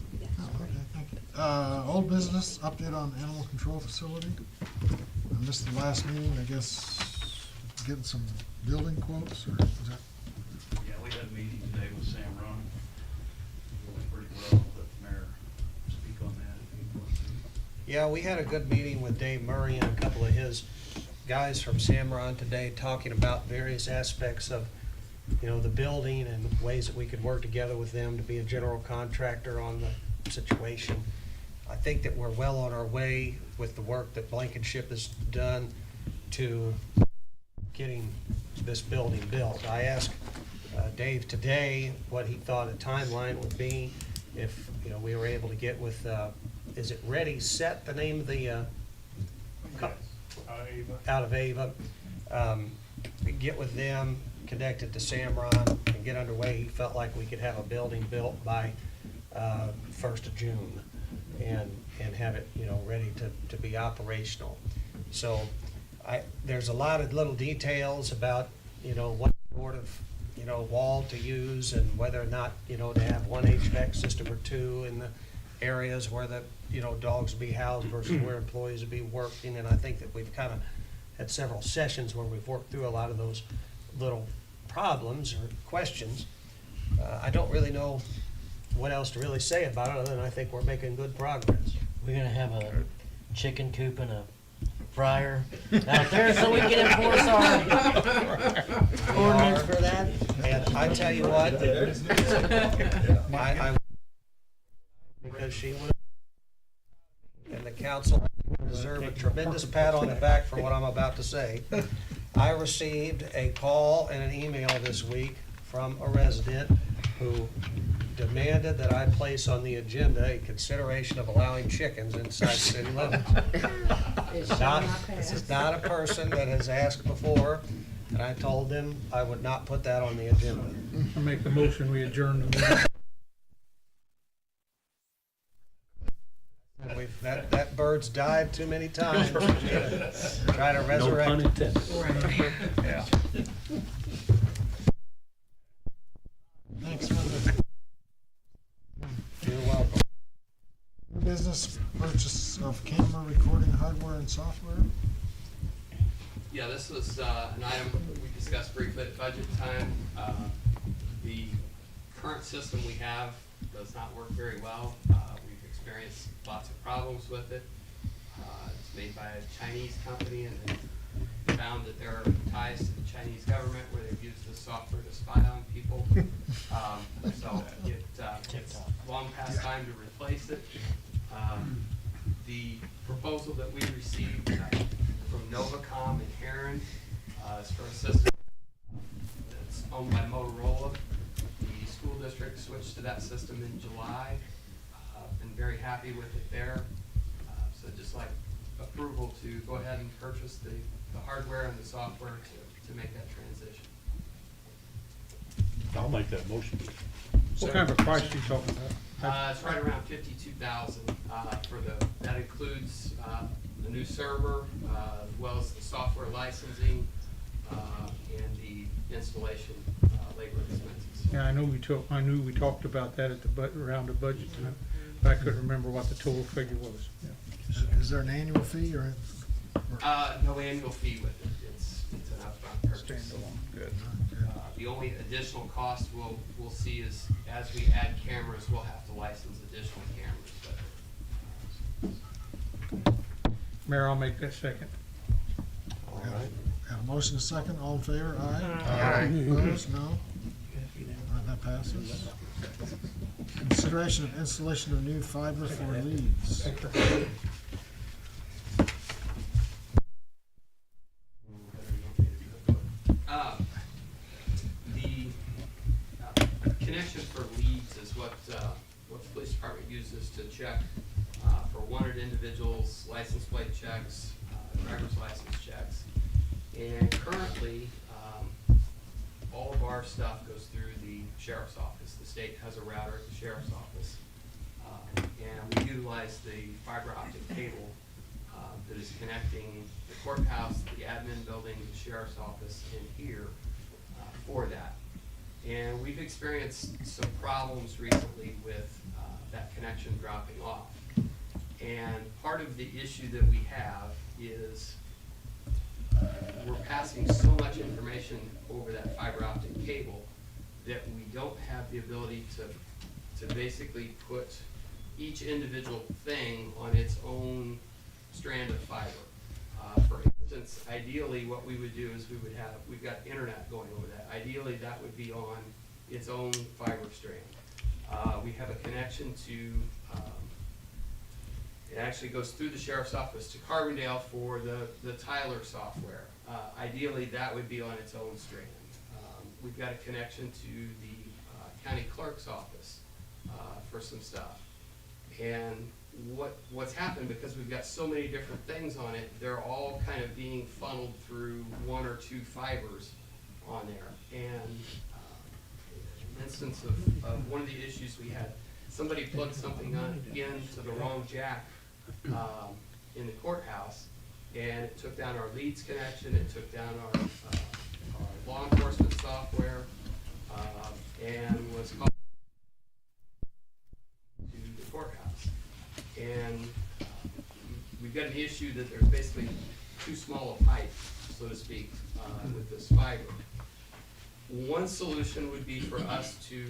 Old business, update on animal control facility. I missed the last meeting, I guess, getting some building quotes, or is that? Yeah, we had a meeting today with Sam Ron. It went pretty well. Let the mayor speak on that if he wants to. Yeah, we had a good meeting with Dave Murray and a couple of his guys from Samron today, talking about various aspects of, you know, the building and ways that we could work together with them to be a general contractor on the situation. I think that we're well on our way with the work that Blankenship has done to getting this building built. I asked Dave today what he thought a timeline would be if, you know, we were able to get with, is it Ready Set, the name of the, out of Ava, get with them, connect it to Samron, and get underway. He felt like we could have a building built by 1st of June and have it, you know, ready to be operational. So there's a lot of little details about, you know, what sort of, you know, wall to use and whether or not, you know, to have one HVAC system or two in the areas where the, you know, dogs will be housed versus where employees will be working. And I think that we've kind of had several sessions where we've worked through a lot of those little problems or questions. I don't really know what else to really say about it, other than I think we're making good progress. We're gonna have a chicken coop and a fryer out there so we can enforce our ordinance for that. And I tell you what, I because she would, and the council deserve a tremendous pat on the back for what I'm about to say. I received a call and an email this week from a resident who demanded that I place on the agenda a consideration of allowing chickens inside city limits. This is not a person that has asked before, and I told them I would not put that on the agenda. I make the motion, we adjourn the meeting. That bird's died too many times for me to try to resurrect. No pun intended. Yeah. Thanks for the You're welcome. business purchase of camera recording hardware and software. Yeah, this was an item we discussed briefly at budget time. The current system we have does not work very well. We've experienced lots of problems with it. It's made by a Chinese company, and they found that there are ties to the Chinese government where they've used this software to spy on people. So it's long past time to replace it. The proposal that we received from Novacom in Heron is for a system that's owned by Motorola. The school district switched to that system in July. Been very happy with it there. So just like approval to go ahead and purchase the hardware and the software to make that transition. I'll make that motion. What kind of a price are you talking about? It's right around 52,000 that includes the new server, as well as the software licensing, and the installation labor expenses. Yeah, I knew we talked about that at the around the budget time, but I couldn't remember what the total figure was. Yeah. Is there an annual fee or? No annual fee with it. It's an upfront purchase. Good. The only additional cost we'll see is as we add cameras, we'll have to license additional cameras. But Mayor, I'll make that second. All right. Have a motion, a second, all in favor, aye? Aye. Opposed, no? All right, that passes. Consideration of installation of new fiber for leads. The connection for leads is what the police department uses to check for wanted individuals, license plate checks, driver's license checks. And currently, all of our stuff goes through the sheriff's office. The state has a router at the sheriff's office. And we utilize the fiber optic cable that is connecting the courthouse, the admin building, the sheriff's office, and here for that. And we've experienced some problems recently with that connection dropping off. And part of the issue that we have is we're passing so much information over that fiber optic cable that we don't have the ability to basically put each individual thing on its own strand of fiber. For instance, ideally what we would do is we've got internet going over that. Ideally that would be on its own fiber strand. We have a connection to, it actually goes through the sheriff's office to Carbondale for the Tyler software. Ideally that would be on its own strand. We've got a connection to the county clerk's office for some stuff. And what's happened, because we've got so many different things on it, they're all kind of being funneled through one or two fibers on there. And an instance of one of the issues we had, somebody plugged something into the wrong jack in the courthouse, and it took down our leads connection, it took down our law enforcement software, and was called to the courthouse. And we've got an issue that there's basically too small a pipe, so to speak, with this fiber. One solution would be for us to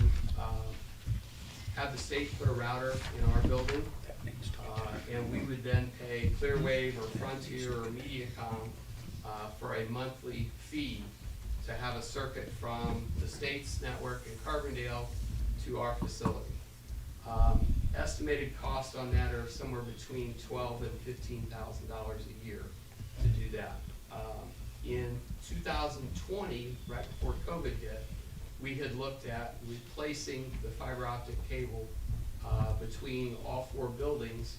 have the state put a router in our building, and we would then pay Clearwave or Frontier or Mediacom for a monthly fee to have a circuit from the state's network in Carbondale to our facility. Estimated cost on that are somewhere between $12,000 and $15,000 a year to do that. In 2020, right before COVID hit, we had looked at replacing the fiber optic cable between all four buildings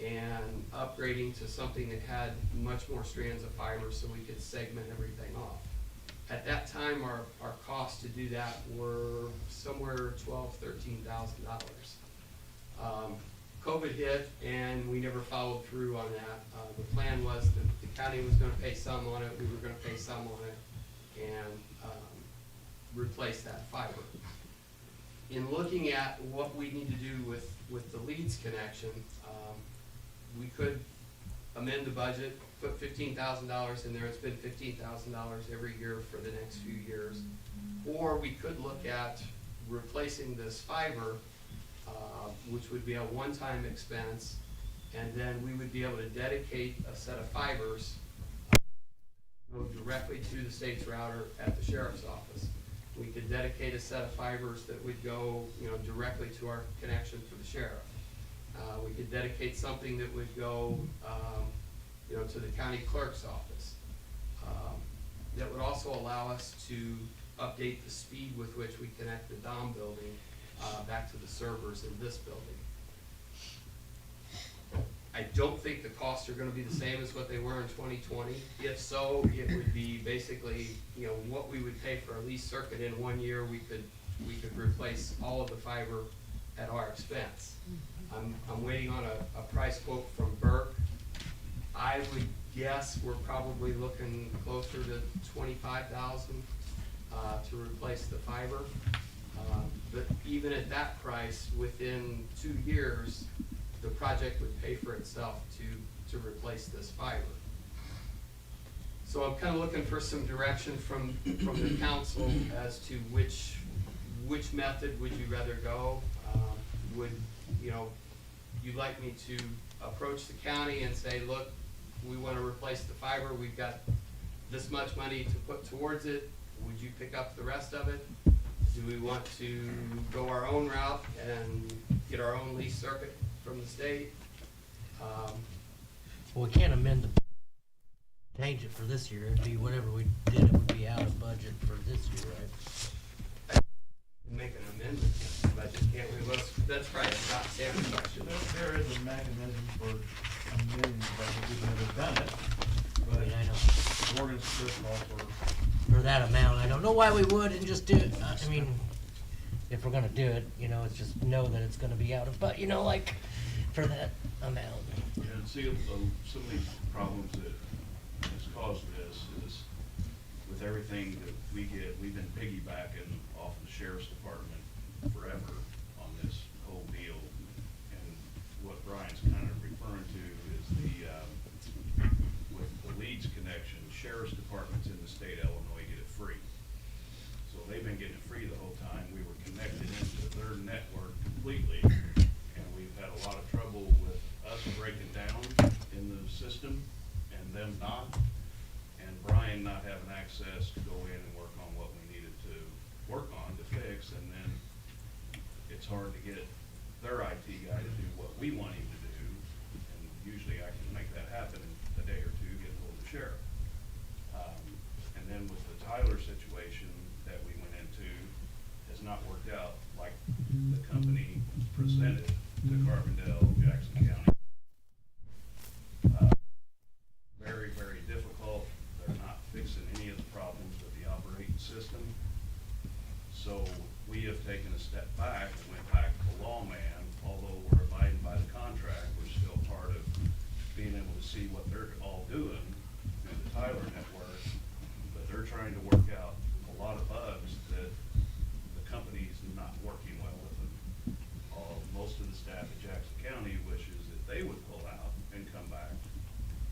and upgrading to something that had much more strands of fiber so we could segment everything off. At that time, our costs to do that were somewhere $12,000, $13,000. COVID hit and we never followed through on that. The plan was that the county was gonna pay some on it, we were gonna pay some on it, and replace that fiber. In looking at what we need to do with the leads connection, we could amend the budget, put $15,000 in there. It's been $15,000 every year for the next few years. Or we could look at replacing this fiber, which would be a one-time expense, and then we would be able to dedicate a set of fibers go directly to the state's router at the sheriff's office. We could dedicate a set of fibers that would go, directly to our connection for the sheriff. We could dedicate something that would go, to the county clerk's office. That would also allow us to update the speed with which we connect the Dom building back to the servers in this building. I don't think the costs are gonna be the same as what they were in 2020. If so, it would be basically, you know, what we would pay for a lease circuit in 1 year, we could replace all of the fiber at our expense. I'm waiting on a price quote from Burke. I would guess we're probably looking closer to 25,000 to replace the fiber. But even at that price, within 2 years, the project would pay for itself to replace this fiber. So I'm kind of looking for some direction from the council as to which method would you rather go? Would, you know, you'd like me to approach the county and say, look, we want to replace the fiber, we've got this much money to put towards it, would you pick up the rest of it? Do we want to go our own route and get our own lease circuit from the state? Well, we can't amend the, change it for this year, it'd be whatever we did, it would be out of budget for this year, right? Make an amendment to the budget, can't we? Well, that's probably a Scott Sands question. There is a mechanism for amending the budget, we've never done it, I but mean, I know, the ordinance does call for. for that amount, I don't know why we wouldn't just do it, I mean, if we're gonna do it, you know, it's just know that it's gonna be out of, but, you know, like, for that amount. And see, some of these problems that has caused this is with everything that we get, we've been piggybacking off of the sheriff's department forever on this whole deal. And what Brian's kind of referring to is with the Leeds connection, sheriff's departments in the state of Illinois get it free. So they've been getting it free the whole time. We were connected into their network completely, and we've had a lot of trouble with us breaking down in the system and them not, and Brian not having access to go in and work on what we needed to work on to fix, and then it's hard to get their IT guy to do what we want him to do, and usually I can make that happen in a day or two, get hold of the sheriff. And then with the Tyler situation that we went into, has not worked out like the company presented to Carbondale, Jackson County. Very, very difficult. They're not fixing any of the problems with the operating system. So we have taken a step back and went back to the lawman, although we're abiding by the contract, we're still part of being able to see what they're all doing in the Tyler network. But they're trying to work out a lot of bugs that the company's not working well with them. Most of the staff at Jackson County wishes that they would pull out and come back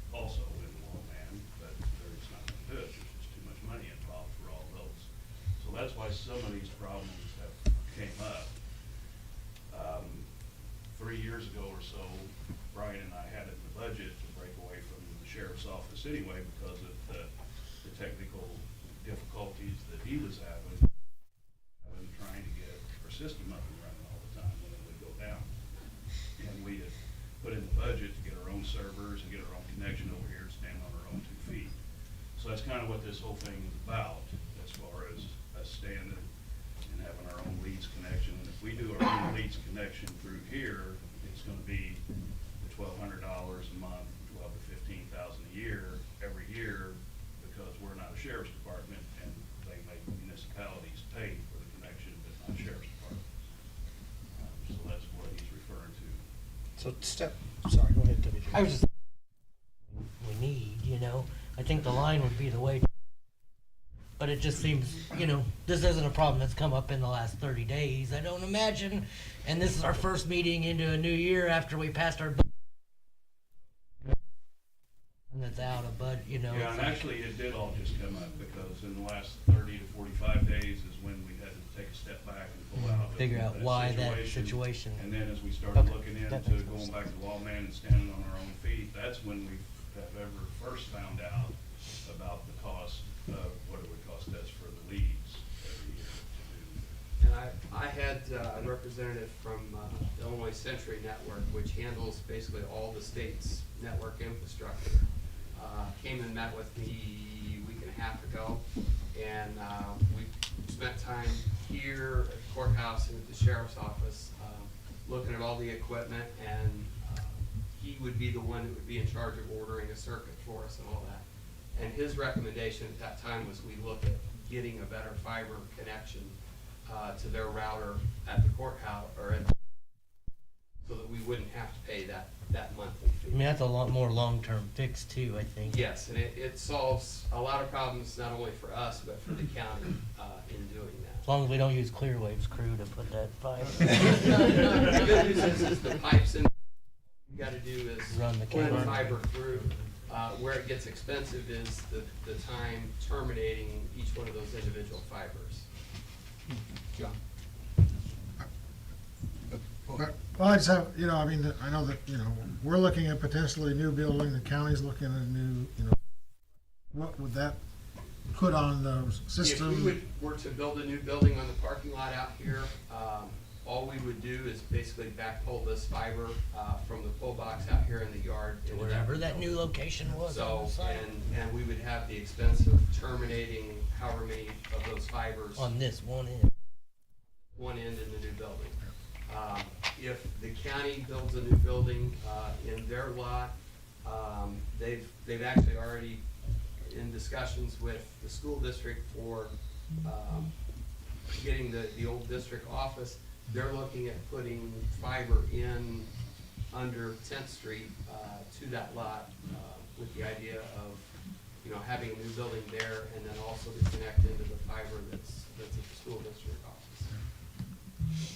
also in the lawman, but they're just not gonna do it. There's just too much money involved for all those. So that's why some of these problems have came up. 3 years ago or so, Brian and I had it in the budget to break away from the sheriff's office anyway because of the technical difficulties that he was having trying to get our system up and running all the time when it would go down. And we had put in the budget to get our own servers and get our own connection over here and stand on our own 2 feet. So that's kind of what this whole thing is about, as far as us standing and having our own leads connection. And if we do our own leads connection through here, it's gonna be the $1,200 a month, 12 to 15,000 a year, every year, because we're not a sheriff's department and they make municipalities pay for the connection, but not sheriff's departments. So that's what he's referring to. So sorry, go ahead, Debbie. I was just, we need, you know, I think the line would be the way, but it just seems, you know, this isn't a problem that's come up in the last 30 days, I don't imagine, and this is our first meeting into a new year after we passed our budget. And that's out of budget, you know. Yeah, it's and like- actually, it did all just come up because in the last 30 to 45 days is when we had to take a step back and pull out. of Figure out that why that situation. And then as we started Okay, looking that into makes more going back sense. to lawman and standing on our own feet, that's when we have ever first found out about the cost of what it would cost us for the leads every year to do. And I had a representative from the Illinois Century Network, which handles basically all the state's network infrastructure. Came and met with me a week and a half ago, and we spent time here at the courthouse and at the sheriff's office, looking at all the equipment, and he would be the one that would be in charge of ordering a circuit for us and all that. And his recommendation at that time was we look at getting a better fiber connection to their router at the courthouse, so that we wouldn't have to pay that monthly I fee. mean, that's a lot more long-term fix too, I think. Yes, and it solves a lot of problems, not only for us, but for the county in doing that. As long as we don't use Clearwave's crew to put that fiber. The good news is the pipes in, you gotta do is Run the put the cable. fiber through. Where it gets expensive is the time terminating each one of those individual fibers. John? Well, I just have, I mean, I know that, we're looking at potentially a new building, the county's looking at a new, what would that put on the system? If we were to build a new building on the parking lot out here, all we would do is basically backpull this fiber from the pull box out here in the yard. To into wherever that building. new location was on So, the site. and we would have the expense of terminating however many of those fibers. On this one end. One end in the new building. If the county builds a new building in their lot, they've actually already in discussions with the school district for getting the old district office. They're looking at putting fiber in under 10th Street to that lot with the idea of, having a new building there and then also to connect into the fiber that's at the school district office.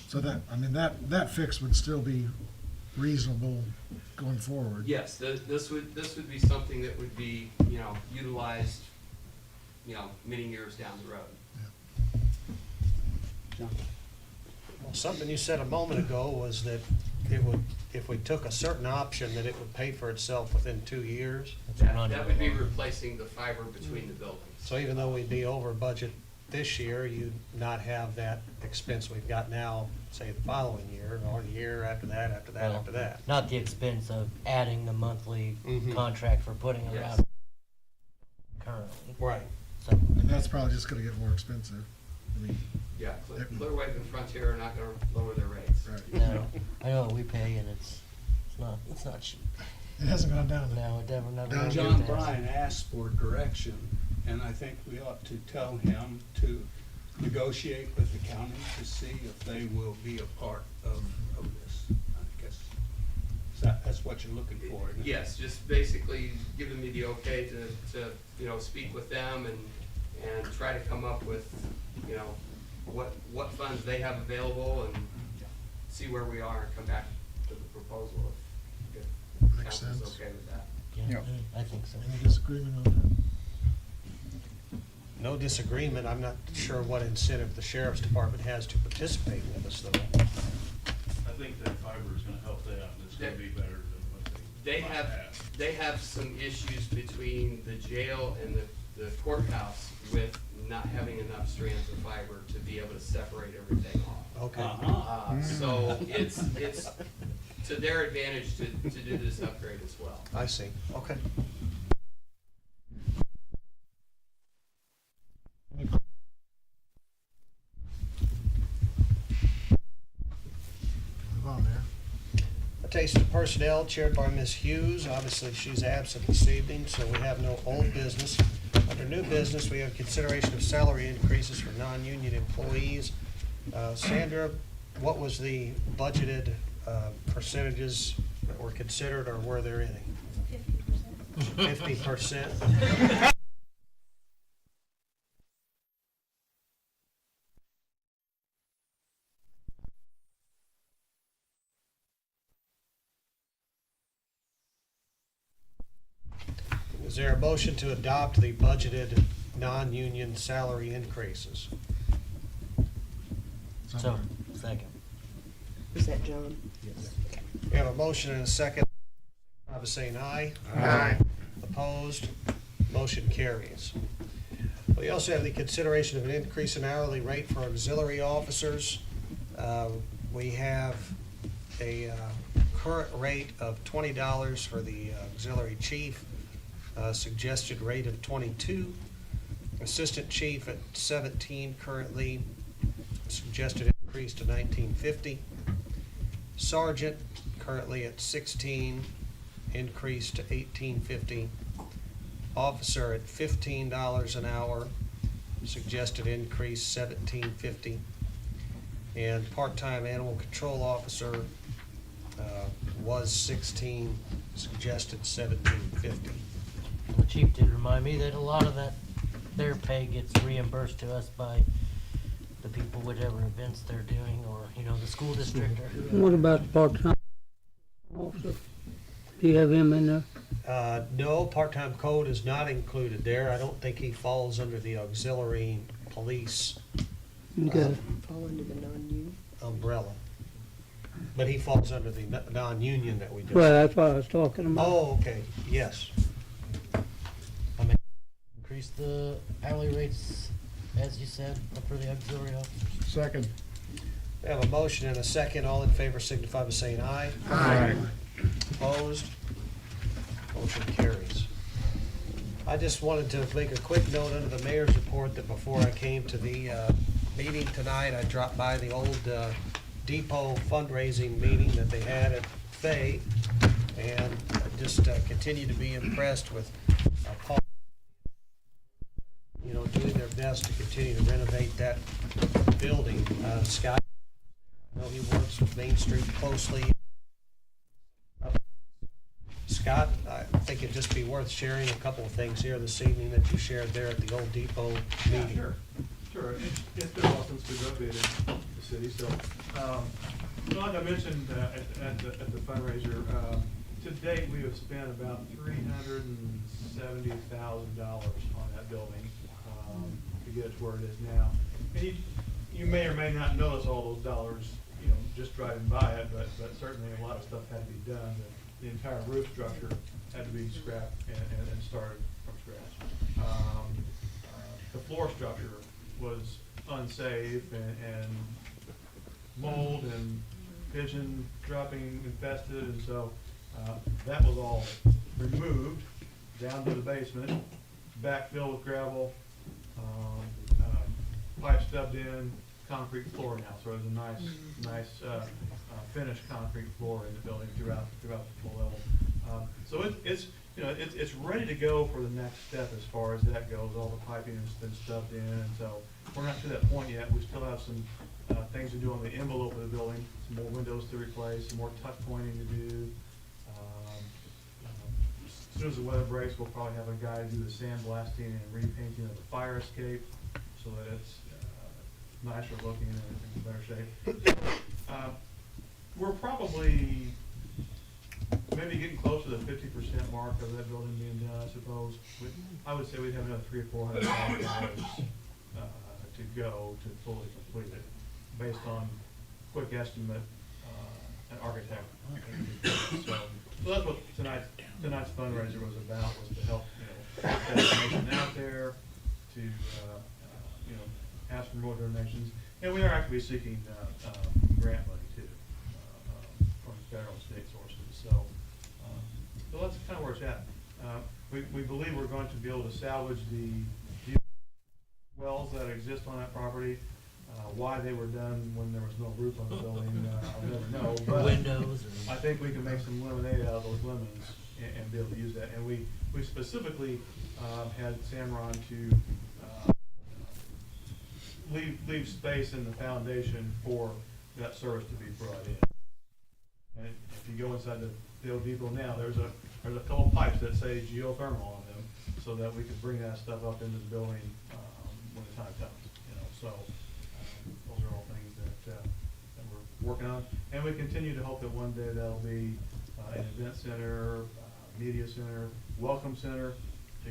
So that fix would still be reasonable going forward. Yes, this would be something that would be, utilized, many years down the road. John? Well, something you said a moment ago was that it would, if we took a certain option, that it would pay for itself within 2 years. That would be replacing the fiber between the buildings. So even though we'd be over budget this year, you'd not have that expense we've got now, say the following year, or the year after that, after that, Well, after that. Not the expense of adding the monthly Mhm. contract for putting it Yes. around currently. Right. So, And that's probably just gonna get more expensive. I mean, Yeah, Clearwave and Frontier are not gonna lower their rates. right. no, I know what we pay and it's not cheap. It hasn't gone down. No, it never Down will John get there. Bryan asked for direction, and I think we ought to tell him to negotiate with the county to see if they will be a part of this. I guess that's what you're looking for, isn't it? Yes, just basically giving me the okay to speak with them and try to come up with, what funds they have available and see where we are and come back to the proposal if Makes council's sense. okay with that. Yeah, I think so. Any disagreement on No disagreement. I'm not sure what incentive the sheriff's department has to participate with us, though. I think that fiber is gonna help them, it's gonna be better than what They might they have some issues between the jail and the courthouse with not having enough strands of fiber to be able to separate everything off. Okay. So it's to their advantage to do this upgrade as well. I see. Okay. Move on there. A taste of personnel chaired by Ms. Hughes. Obviously, she's absent this evening, so we have no old business. Under new business, we have consideration of salary increases for non-union employees. Sandra, what was the budgeted percentages that were considered, or were there any? 50%. 50%? Is there a motion to adopt the budgeted non-union salary increases? So, second. Is that John? We have a motion and a second. By saying aye. Aye. Opposed? Motion carries. We also have the consideration of an increase in hourly rate for auxiliary officers. We have a current rate of $20 for the auxiliary chief, suggested rate of 22. Assistant chief at 17 currently, suggested increase to 1950. Sergeant currently at 16, increased to $18.50. Officer at $15 an hour, suggested increase $17.50. And part-time animal control officer was 16, suggested $17.50. The chief did remind me that a lot of that, their pay gets reimbursed to us by the people, whatever events they're doing, or, you know, the school district or whoever. What about the part-time officer? Do you have him in there? No, part-time code is not included there. I don't think he falls under the auxiliary police Okay. Fall under the non-union. umbrella. But he falls under the non-union that we just. Well, that's what I was talking about. Oh, okay, yes. I mean, increase the hourly rates, as you said, for the auxiliary officers. Second. We have a motion and a second. All in favor signify by saying aye. Aye. Opposed? Motion carries. I just wanted to make a quick note under the mayor's report that before I came to the meeting tonight, I dropped by the old depot fundraising meeting that they had at Fay, and just continue to be impressed with Paul, you know, doing their best to continue to renovate that building. Scott, I know he works with Main Street closely. Scott, I think it'd just be worth sharing a couple of things here this evening that you shared there at the old depot meeting. Sure, sure. It's been a while since we've updated the city, so, like I mentioned at the fundraiser, to date, we have spent about $370,000 on that building to get it to where it is now. And you may or may not notice all those dollars, you know, just driving by it, but certainly a lot of stuff had to be done. The entire roof structure had to be scrapped and started from scratch. The floor structure was unsafe and mold and pigeon dropping infested, and so that was all removed down to the basement, backfilled with gravel, pipe stubbed in, concrete floor now, so there's a nice finished concrete floor in the building throughout the full level. So it's you know it's ready to go for the next step as far as that goes. All the piping has been stubbed in, and so we're not to that point yet. We still have some things to do on the envelope of the building, some more windows to replace, some more tuck pointing to do. As soon as the weather breaks, we'll probably have a guy do the sandblasting and repainting of the fire escape so that it's nicer looking and in better shape. We're probably maybe getting close to the 50% mark of that building being done, I suppose. I would say we'd have another $300,000 or $400,000 to go to fully complete it, based on quick estimate, an architect. So that's what tonight's fundraiser was about, was to help, you know, get that information out there, to you know, ask for more donations, and we are actually seeking grant money too, from federal and state sources. So, so that's kind of where it's at. We believe we're going to be able to salvage the wells that exist on that property. Why they were done when there was no roof on the building, I'll never know. But Windows. I think we can make some lemonade out of those lemons and be able to use that. And we specifically had Samron to leave space in the foundation for that service to be brought in. And if you go inside the old depot now, there's a couple pipes that say geothermal on them, so that we can bring that stuff up into the building when the time comes. You know, so those are all things that we're working on, and we continue to hope that one day there'll be an event center, media center, welcome center, to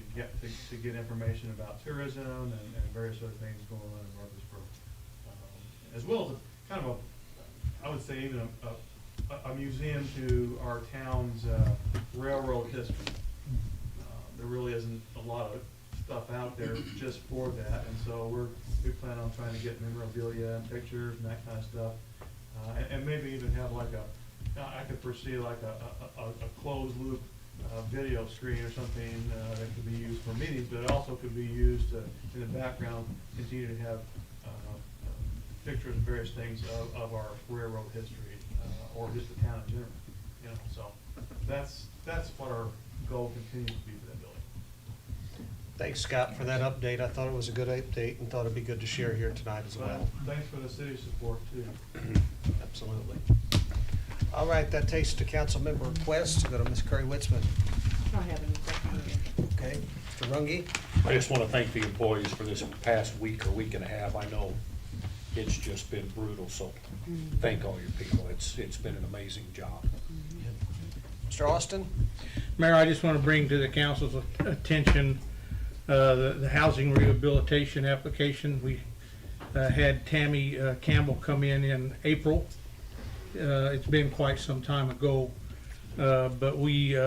get information about tourism and various other things going on in Murphysboro, as well as a kind of I would say even a museum to our town's railroad history. There really isn't a lot of stuff out there just for that, and so we plan on trying to get memorabilia and pictures and that kind of stuff, and maybe even have like I could foresee like a closed loop video screen or something that could be used for meetings, but it also could be used to, in the background, continue to have pictures and various things of our railroad history, or just the town in general. you know, so that's what our goal continues to be for that building. Thanks, Scott, for that update. I thought it was a good update and thought it'd be good to share here tonight as well. Thanks for the city's support too. Absolutely. All right, that takes us to council member requests. Go to Ms. Curry Witzman. I don't have any. Okay, Mr. Runge? I just want to thank the employees for this past week or week and a half. I know it's just been brutal, so thank all your people. It's been an amazing job. Mr. Austin? Mayor, I just want to bring to the council's attention the housing rehabilitation application. We had Tammy Campbell come in April. It's been quite some time ago, but we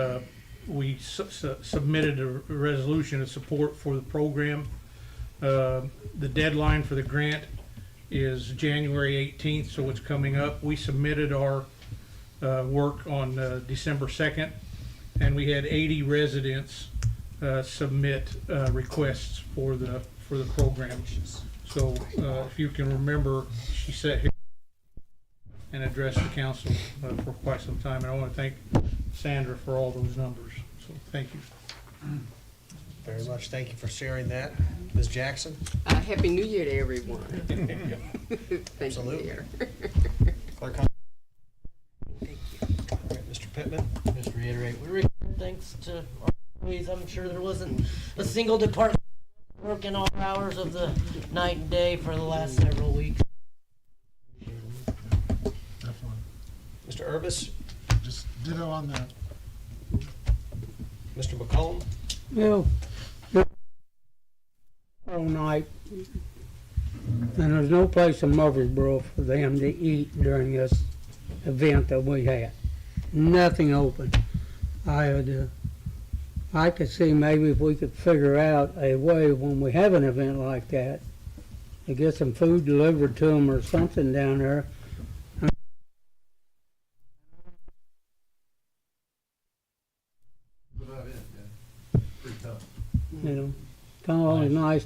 submitted a resolution of support for the program. The deadline for the grant is January 18th, so it's coming up. We submitted our work on December 2nd, and we had 80 residents submit requests for the program. So if you can remember, she sat here and addressed the council for quite some time, and I want to thank Sandra for all those numbers. So thank you. Very much. Thank you for sharing that. Ms. Jackson? Happy New Year to everyone. Thank Absolutely. you, Mayor. Clerk? Thank you. All right, Mr. Pittman? Just reiterate, we return thanks to our employees. I'm sure there wasn't a single department working all hours of the night and day for the last several weeks. Definitely. Mr. Urbis? Just ditto on that. Mr. McComb? Well, all night, and there's no place in Murphysboro for them to eat during this event that we had. Nothing open. I could see maybe if we could figure out a way when we have an event like that to get some food delivered to them or something down there. Without it, yeah, pretty tough. You know, kind of always nice.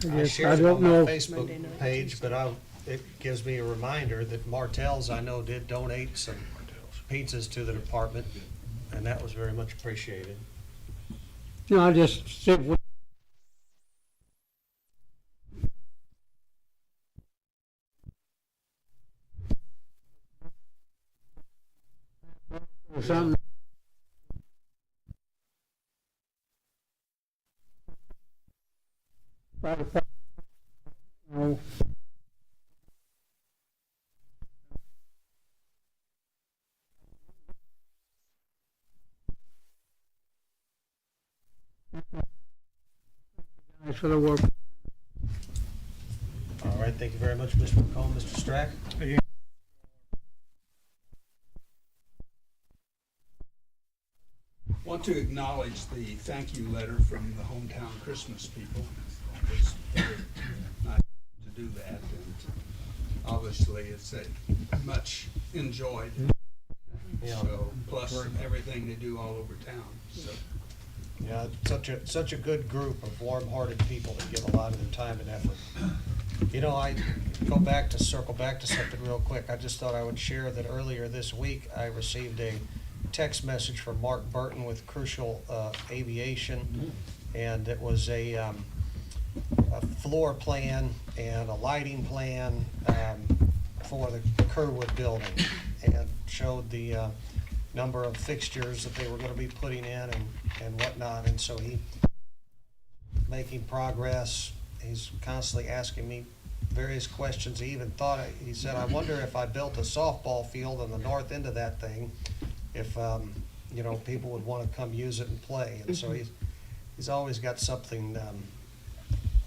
I I shared it don't on my know. Facebook page, but it gives me a reminder that Martell's, I know, did donate some pizzas to the department, and that was very much appreciated. You know, I just said, something. No. Thanks for the work. All right, thank you very much, Mr. McComb. Mr. Strack? Want to acknowledge the thank you letter from the hometown Christmas people. It's very nice to do that, and obviously it's a much enjoyed. So, plus everything they do all over town, so. Yeah, such a good group of warm-hearted people that give a lot of their time and effort. You know, I circle back to something real quick. I just thought I would share that earlier this week, I received a text message from Mark Burton with Crucial Aviation, and it was a floor plan and a lighting plan for the Kerwood building, and showed the number of fixtures that they were going to be putting in and whatnot. And so he making progress. He's constantly asking me various questions. He even he said, I wonder if I built a softball field on the north end of that thing, if you know, people would want to come use it and play. And so he's always got something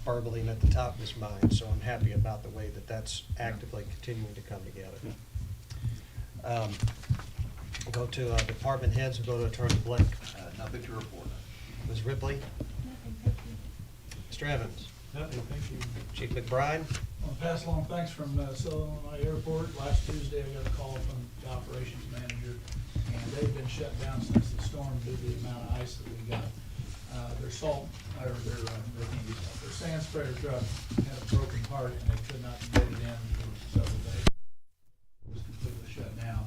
burbling at the top of his mind. So I'm happy about the way that that's actively continuing to come together. Go to department heads. We'll go to Attorney Blake. Nothing to report. Ms. Ripley. Nothing, thank you. Mr. Evans. Nothing, thank you. Chief McBride. I want to pass along thanks from Southern Illinois Airport. Last Tuesday, I got a call from the operations manager, and they've been shut down since the storm due to the amount of ice that we got. Their salt, or their sand spreader truck had a broken part, and they could not get it in for several days. It was completely shut down.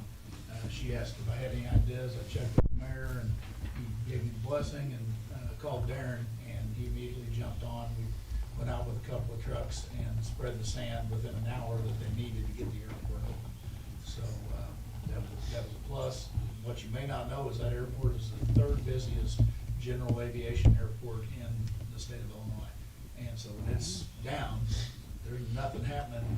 She asked if I had any ideas. I checked with the mayor, and he gave me the blessing, and called Darren, and he immediately jumped on. We went out with a couple of trucks and spread the sand within an hour that they needed to get the airport open. So that was a plus. What you may not know is that airport is the third busiest general aviation airport in the state of Illinois. And so when it's down, there's nothing happening,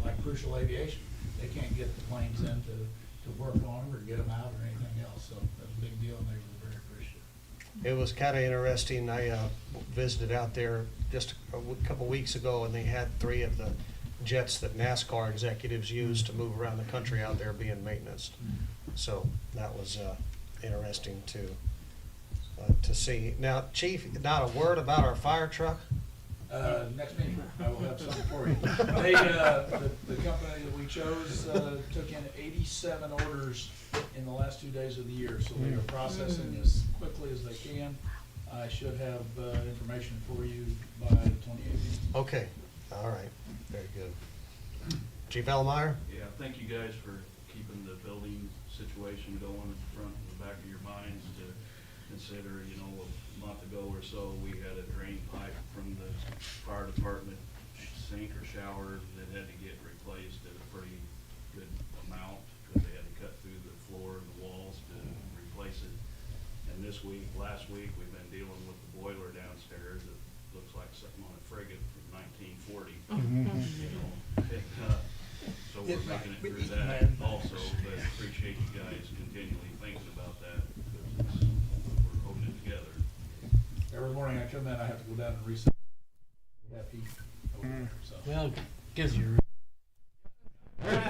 like crucial aviation. They can't get the planes in to work on them or get them out or anything else. So that's a big deal, and they were very appreciative. It was kind of interesting. I visited out there just a couple weeks ago, and they had 3 of the jets that NASCAR executives use to move around the country out there being maintenanced. So that was interesting to see. Now, Chief, not a word about our fire truck? Next meeting, I will have something for you. They, the company that we chose, took in 87 orders in the last 2 days of the year, so we are processing as quickly as they can. I should have, information for you by the 28th. Okay, all right, very good. Chief Elmeyer? Yeah, thank you guys for keeping the building situation going in the front and the back of your minds to consider, a month ago or so, we had a drain pipe from the fire department sink or shower that had to get replaced at a pretty good amount because they had to cut through the floor and the walls to replace it. And last week, we've been dealing with the boiler downstairs that looks like something on a frigate from 1940. So we're making it through that also, but appreciate you guys continually thinking about that because we're holding it together. Every morning I come in, I have to go down and reset. We have heat over there, so. Well, it gives you.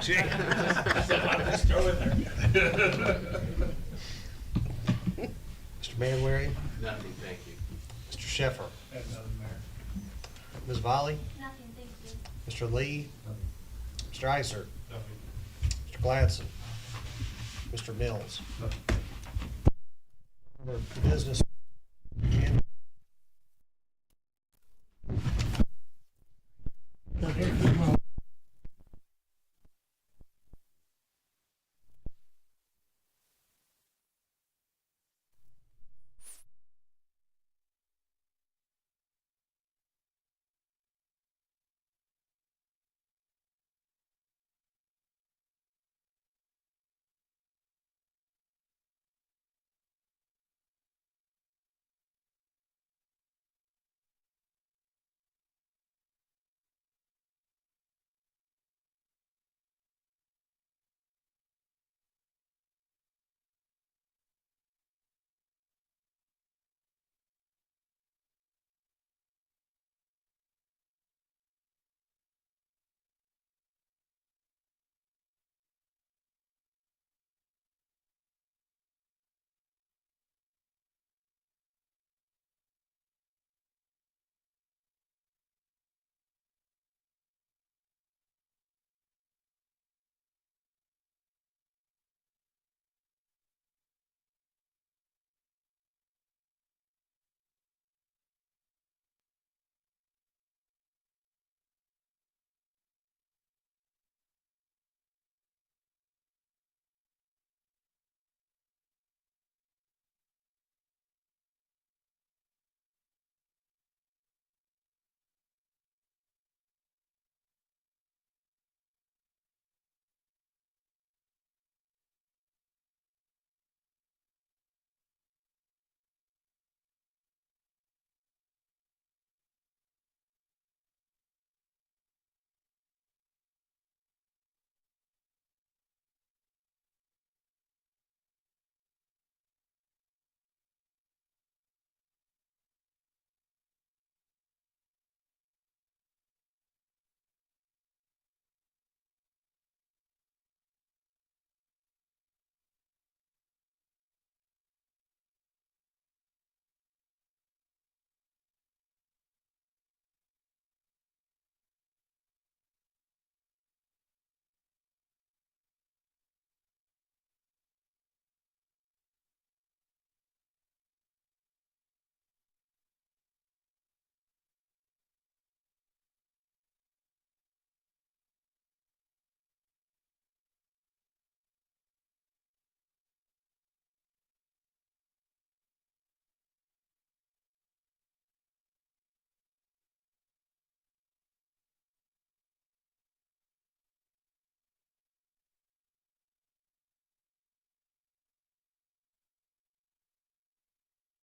Just throw it there. Mr. Manwaring? Nothing, thank you. Mr. Sheffer? That's nothing, Mayor. Ms. Volley? Nothing, thank you. Mr. Lee? Mr. Iser? Nothing. Mr. Gladson? Mr. Mills? Business